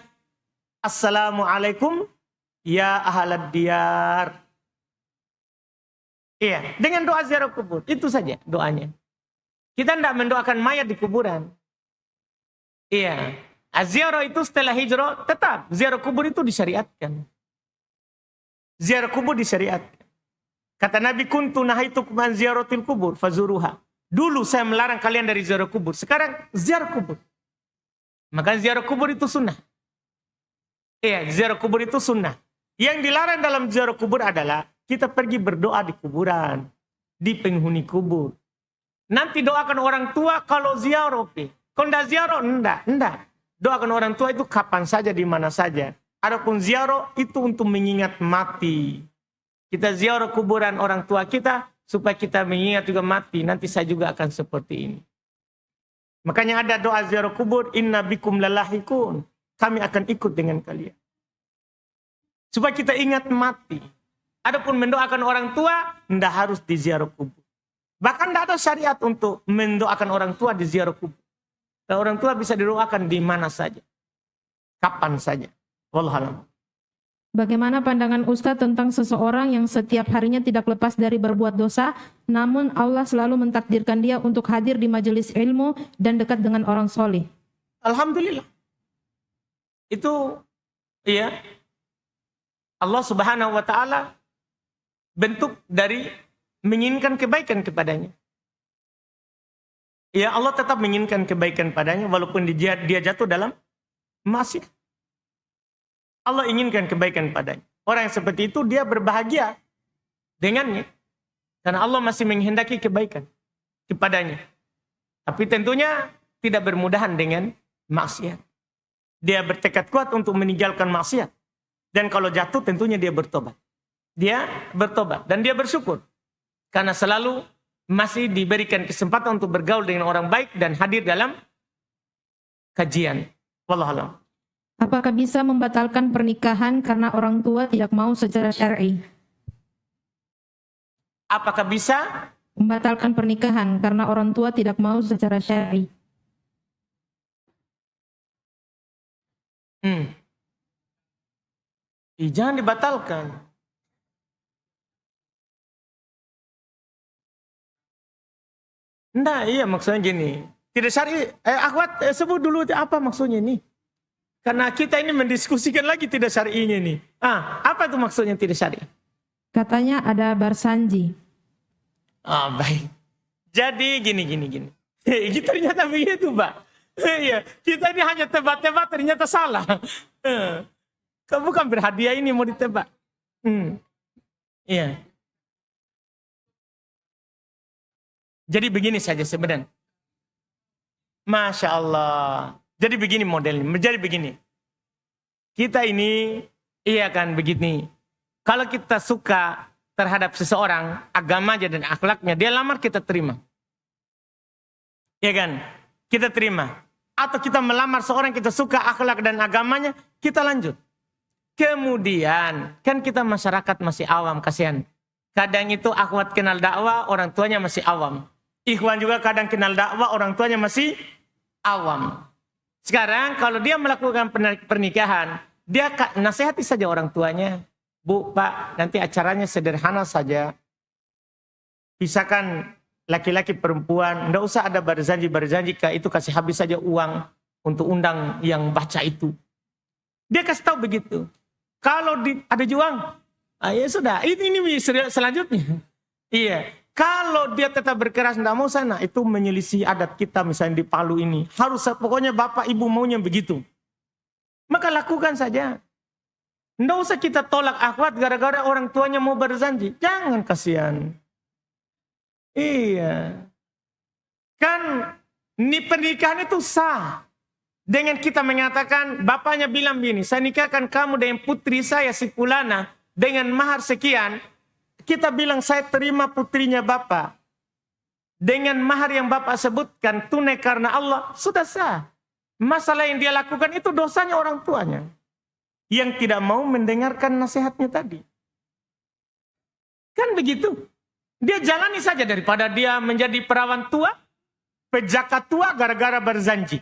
Assalamualaikum ya ahlad diyar. Iya, dengan doa ziarah kubur. Itu saja doanya. Kita tidak mendoakan mayat di kuburan. Iya. Ziarah itu setelah hijrah, tetap. Ziarah kubur itu disyariatkan. Ziarah kubur disyariatkan. Kata Nabi, kuntu nahaitukum an ziyaratil kubur fazuruha. Dulu saya melarang kalian dari ziarah kubur. Sekarang ziarah kubur. Maka ziarah kubur itu sunnah. Iya, ziarah kubur itu sunnah. Yang dilarang dalam ziarah kubur adalah kita pergi berdoa di kuburan, di penghuni kubur. Nanti doakan orang tua kalau ziarah. Kalau tidak ziarah, enggak. Doakan orang tua itu kapan saja, di mana saja. Adapun ziarah itu untuk mengingat mati. Kita ziarah kuburan orang tua kita supaya kita mengingat juga mati. Nanti saya juga akan seperti ini. Makanya ada doa ziarah kubur, inna bikum lalahikun. Kami akan ikut dengan kalian. Supaya kita ingat mati. Adapun mendoakan orang tua, tidak harus di ziarah kubur. Bahkan tidak ada syariat untuk mendoakan orang tua di ziarah kubur. Dan orang tua bisa didoakan di mana saja. Kapan saja. Wallahualam. bagaimana pandangan Ustadz tentang seseorang yang setiap harinya tidak lepas dari berbuat dosa, namun Allah selalu mentakdirkan dia untuk hadir di majelis ilmu dan dekat dengan orang soleh? Alhamdulillah. Itu ya Allah Subhanahu wa taala bentuk dari menginginkan kebaikan kepadanya. Ya Allah tetap menginginkan kebaikan padanya walaupun dia jatuh dalam maksiat. Allah inginkan kebaikan padanya. Orang yang seperti itu dia berbahagia dengannya. Karena Allah masih menghendaki kebaikan kepadanya. Tapi tentunya tidak bermudahan dengan maksiat. Dia bertekad kuat untuk meninggalkan maksiat. Dan kalau jatuh tentunya dia bertobat. Dia bertobat dan dia bersyukur. Karena selalu masih diberikan kesempatan untuk bergaul dengan orang baik dan hadir dalam kajian. Wallahualam. Apakah bisa membatalkan pernikahan karena orang tua tidak mau secara syar'i? Apakah bisa? Membatalkan pernikahan karena orang tua tidak mau secara syar'i. Jangan dibatalkan. Nah, iya maksudnya gini. Tidak syar'i. Akhwat, sebut dulu apa maksudnya ini? Karena kita ini mendiskusikan lagi tidak syar'inya ini. Apa itu maksudnya tidak syar'i? Katanya ada barsanji. Baik. Jadi gini. Ternyata begitu, Pak. Iya, kita ini hanya tebak-tebak ternyata salah. Kamu bukan berhadiah ini mau ditebak. Iya. Jadi begini saja sebenarnya. Masya Allah. Jadi begini modelnya. Jadi begini. Kita ini, iya kan begini. Kalau kita suka terhadap seseorang, agamanya dan akhlaknya, dia lamar kita terima. Iya kan? Kita terima. Atau kita melamar seorang kita suka akhlak dan agamanya, kita lanjut. Kemudian, kan kita masyarakat masih awam, kasihan. Kadang itu akhwat kenal dakwah, orang tuanya masih awam. Ikhwan juga kadang kenal dakwah, orang tuanya masih awam. Sekarang kalau dia melakukan pernikahan, dia nasihati saja orang tuanya. Bu, Pak, nanti acaranya sederhana saja. Pisahkan laki-laki perempuan, enggak usah ada berjanji, itu kasih habis saja uang untuk undang yang baca itu. Dia kasih tahu begitu. Kalau ada juang, ya sudah, ini selanjutnya. Iya. Kalau dia tetap berkeras tidak mau sana, itu menyelisih adat kita misalnya di Palu ini. Harus pokoknya bapak ibu maunya begitu. Maka lakukan saja. Tidak usah kita tolak akhwat gara-gara orang tuanya mau berjanji. Jangan, kasihan. Iya. Kan ini pernikahan itu sah. Dengan kita mengatakan, bapaknya bilang begini, saya nikahkan kamu dengan putri saya si Fulana dengan mahar sekian. Kita bilang saya terima putrinya bapak. Dengan mahar yang bapak sebutkan tunai karena Allah, sudah sah. Masalah yang dia lakukan itu dosanya orang tuanya. Yang tidak mau mendengarkan nasihatnya tadi. Kan begitu. Dia jalani saja daripada dia menjadi perawan tua, pejaka tua gara-gara berjanji.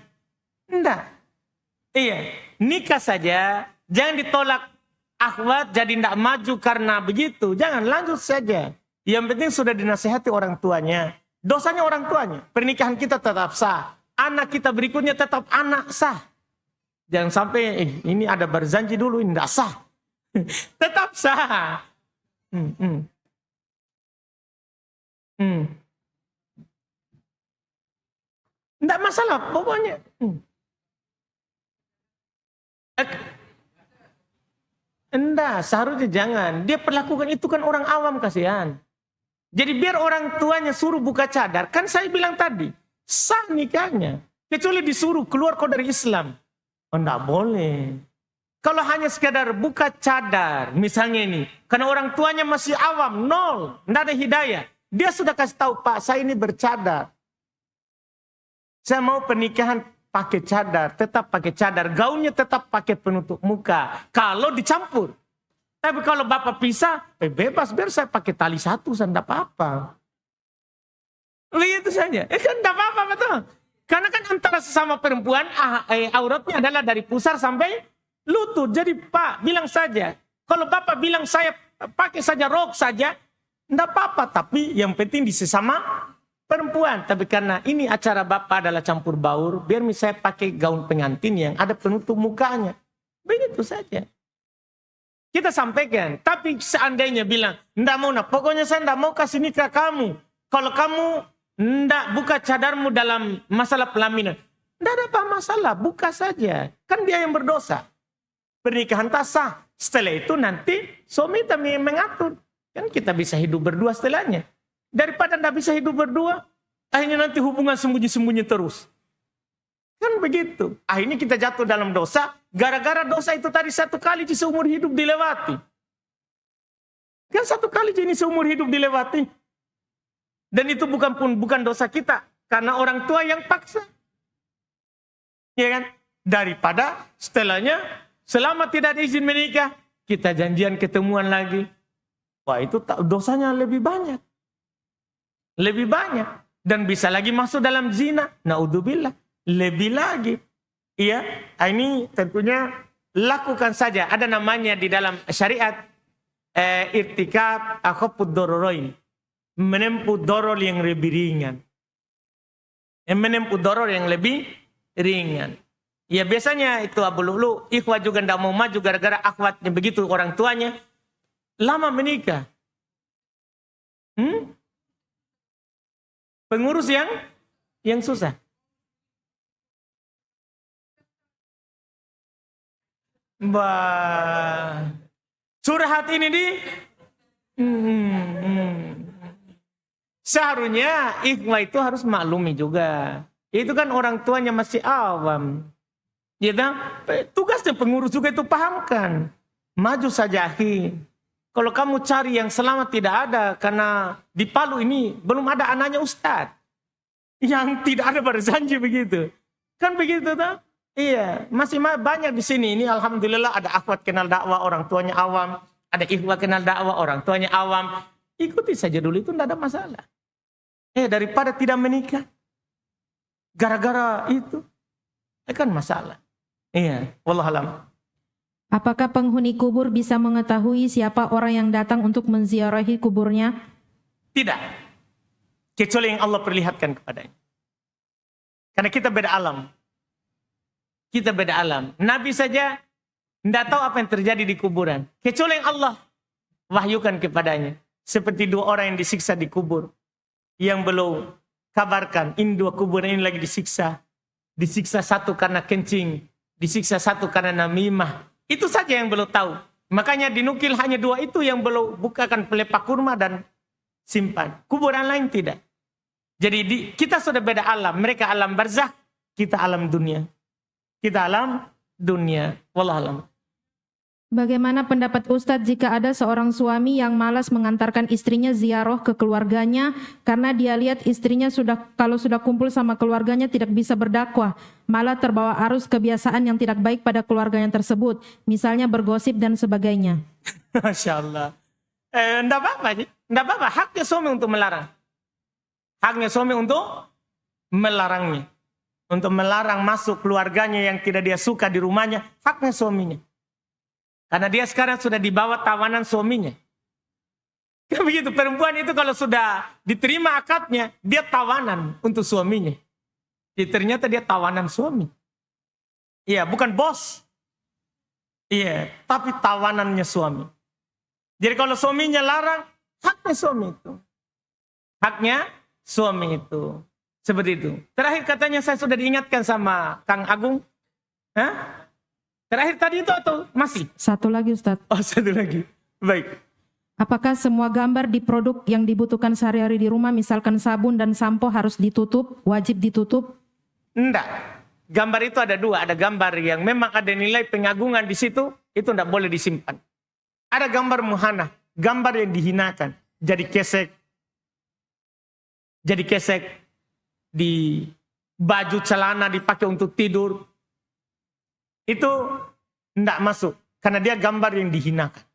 Enggak. Iya, nikah saja, jangan ditolak. Akhwat jadi tidak maju karena begitu. Jangan, lanjut saja. Yang penting sudah dinasihati orang tuanya. Dosanya orang tuanya. Pernikahan kita tetap sah. Anak kita berikutnya tetap anak sah. Jangan sampai ini ada berjanji dulu, ini tidak sah. Tetap sah. Tidak masalah pokoknya. Enggak, seharusnya jangan. Dia perlakukan itu kan orang awam, kasihan. Jadi biar orang tuanya suruh buka cadar. Kan saya bilang tadi, sah nikahnya. Kecuali disuruh keluar kau dari Islam. Oh, enggak boleh. Kalau hanya sekadar buka cadar, misalnya ini. Karena orang tuanya masih awam, nol. Enggak ada hidayah. Dia sudah kasih tahu, Pak, saya ini bercadar. Saya mau pernikahan pakai cadar, tetap pakai cadar. Gaunnya tetap pakai penutup muka. Kalau dicampur. Tapi kalau bapak pisah, bebas, biar saya pakai tali satu, saya tidak apa-apa. Begitu saja. Kan tidak apa-apa, betul. Karena kan antara sesama perempuan, auratnya adalah dari pusar sampai lutut. Jadi Pak, bilang saja. Kalau bapak bilang saya pakai saja rok saja, tidak apa-apa. Tapi yang penting di sesama perempuan. Tapi karena ini acara bapak adalah campur baur, biar misalnya pakai gaun pengantin yang ada penutup mukanya. Begitu saja. Kita sampaikan. Tapi seandainya bilang, enggak mau, nah, pokoknya saya enggak mau kasih nikah kamu. Kalau kamu enggak buka cadarmu dalam masalah pelaminan, enggak ada apa masalah, buka saja. Kan dia yang berdosa. Pernikahan tak sah. Setelah itu nanti suami kami mengatur. Kan kita bisa hidup berdua setelahnya. Daripada tidak bisa hidup berdua, akhirnya nanti hubungan sembunyi-sembunyi terus. Kan begitu. Akhirnya kita jatuh dalam dosa, gara-gara dosa itu tadi satu kali di seumur hidup dilewati. Kan satu kali ini seumur hidup dilewati. Dan itu bukan dosa kita, karena orang tua yang paksa. Ya kan? Daripada setelahnya, selama tidak ada izin menikah, kita janjian ketemuan lagi. Wah, itu dosanya lebih banyak. Lebih banyak. Dan bisa lagi masuk dalam zina. Naudzubillah. Lebih lagi. Iya, ini tentunya lakukan saja. Ada namanya di dalam syariat irtikab akhafud dararain. Menempuh doror yang lebih ringan. Menempuh doror yang lebih ringan. Ya biasanya itu Abu Lu'lu, ikhwah juga tidak mau maju gara-gara akhwatnya begitu orang tuanya. Lama menikah. Pengurus yang susah. Curhat ini seharusnya ikhwah itu harus maklumi juga. Itu kan orang tuanya masih awam. Ya, tugasnya pengurus juga itu pahamkan. Maju saja akhi. Kalau kamu cari yang selamat tidak ada. Karena di Palu ini belum ada anaknya ustadz. Yang tidak ada berjanji begitu. Kan begitu tak? Iya, masih banyak di sini. Ini alhamdulillah ada akhwat kenal dakwah, orang tuanya awam. Ada ikhwah kenal dakwah, orang tuanya awam. Ikuti saja dulu, itu tidak ada masalah. Daripada tidak menikah. Gara-gara itu. Kan masalah. Iya, wallahualam. Apakah penghuni kubur bisa mengetahui siapa orang yang datang untuk menziarahi kuburnya? Tidak. Kecuali yang Allah perlihatkan kepadanya. Karena kita beda alam. Kita beda alam. Nabi saja tidak tahu apa yang terjadi di kuburan. Kecuali yang Allah wahyukan kepadanya. Seperti 2 orang yang disiksa di kubur. Yang belum kabarkan. Ini 2 kuburan ini lagi disiksa. Disiksa 1 karena kencing. Disiksa 1 karena namimah. Itu saja yang belum tahu. Makanya dinukil hanya 2 itu yang belum bukakan pelepah kurma dan simpan. Kuburan lain tidak. Jadi kita sudah beda alam. Mereka alam barzakh. Kita alam dunia. Kita alam dunia. Wallahualam. Bagaimana pendapat Ustadz jika ada seorang suami yang malas mengantarkan istrinya ziarah ke keluarganya karena dia lihat istrinya kalau sudah kumpul sama keluarganya tidak bisa berdakwah, malah terbawa arus kebiasaan yang tidak baik pada keluarganya tersebut, misalnya bergosip dan sebagainya. Masya Allah. Tidak apa-apa. Tidak apa-apa. Haknya suami untuk melarang. Haknya suami untuk melarangnya. Untuk melarang masuk keluarganya yang tidak dia suka di rumahnya. Haknya suaminya. Karena dia sekarang sudah dibawa tawanan suaminya. Kan begitu, perempuan itu kalau sudah diterima akadnya, dia tawanan untuk suaminya. Jadi ternyata dia tawanan suami. Iya, bukan bos. Iya, tapi tawanannya suami. Jadi kalau suaminya larang, haknya suami itu. Haknya suami itu. Seperti itu. Terakhir katanya saya sudah diingatkan sama Kang Agung. Hah? Terakhir tadi itu atau masih? Satu lagi Ustadz. Oh, satu lagi. Baik. Apakah semua gambar di produk yang dibutuhkan sehari-hari di rumah, misalkan sabun dan sampo harus ditutup, wajib ditutup? Enggak. Gambar itu ada 2. Ada gambar yang memang ada nilai pengagungan di situ, itu enggak boleh disimpan. Ada gambar muhana, gambar yang dihinakan. Jadi kesek di baju celana dipakai untuk tidur. Itu enggak masuk. Karena dia gambar yang dihinakan.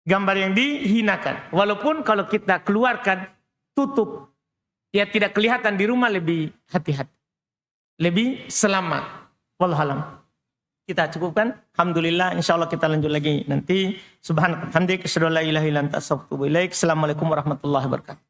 Gambar yang dihinakan. Walaupun kalau kita keluarkan, tutup. Ya tidak kelihatan di rumah, lebih hati-hati. Lebih selamat. Wallahualam. Kita cukupkan. Alhamdulillah. InsyaAllah kita lanjut lagi nanti. Subhanallah. Hamdik. Asyhadu an la ilaha illa anta astaghfiruka wa atubu ilaik. Assalamualaikum warahmatullahi wabarakatuh.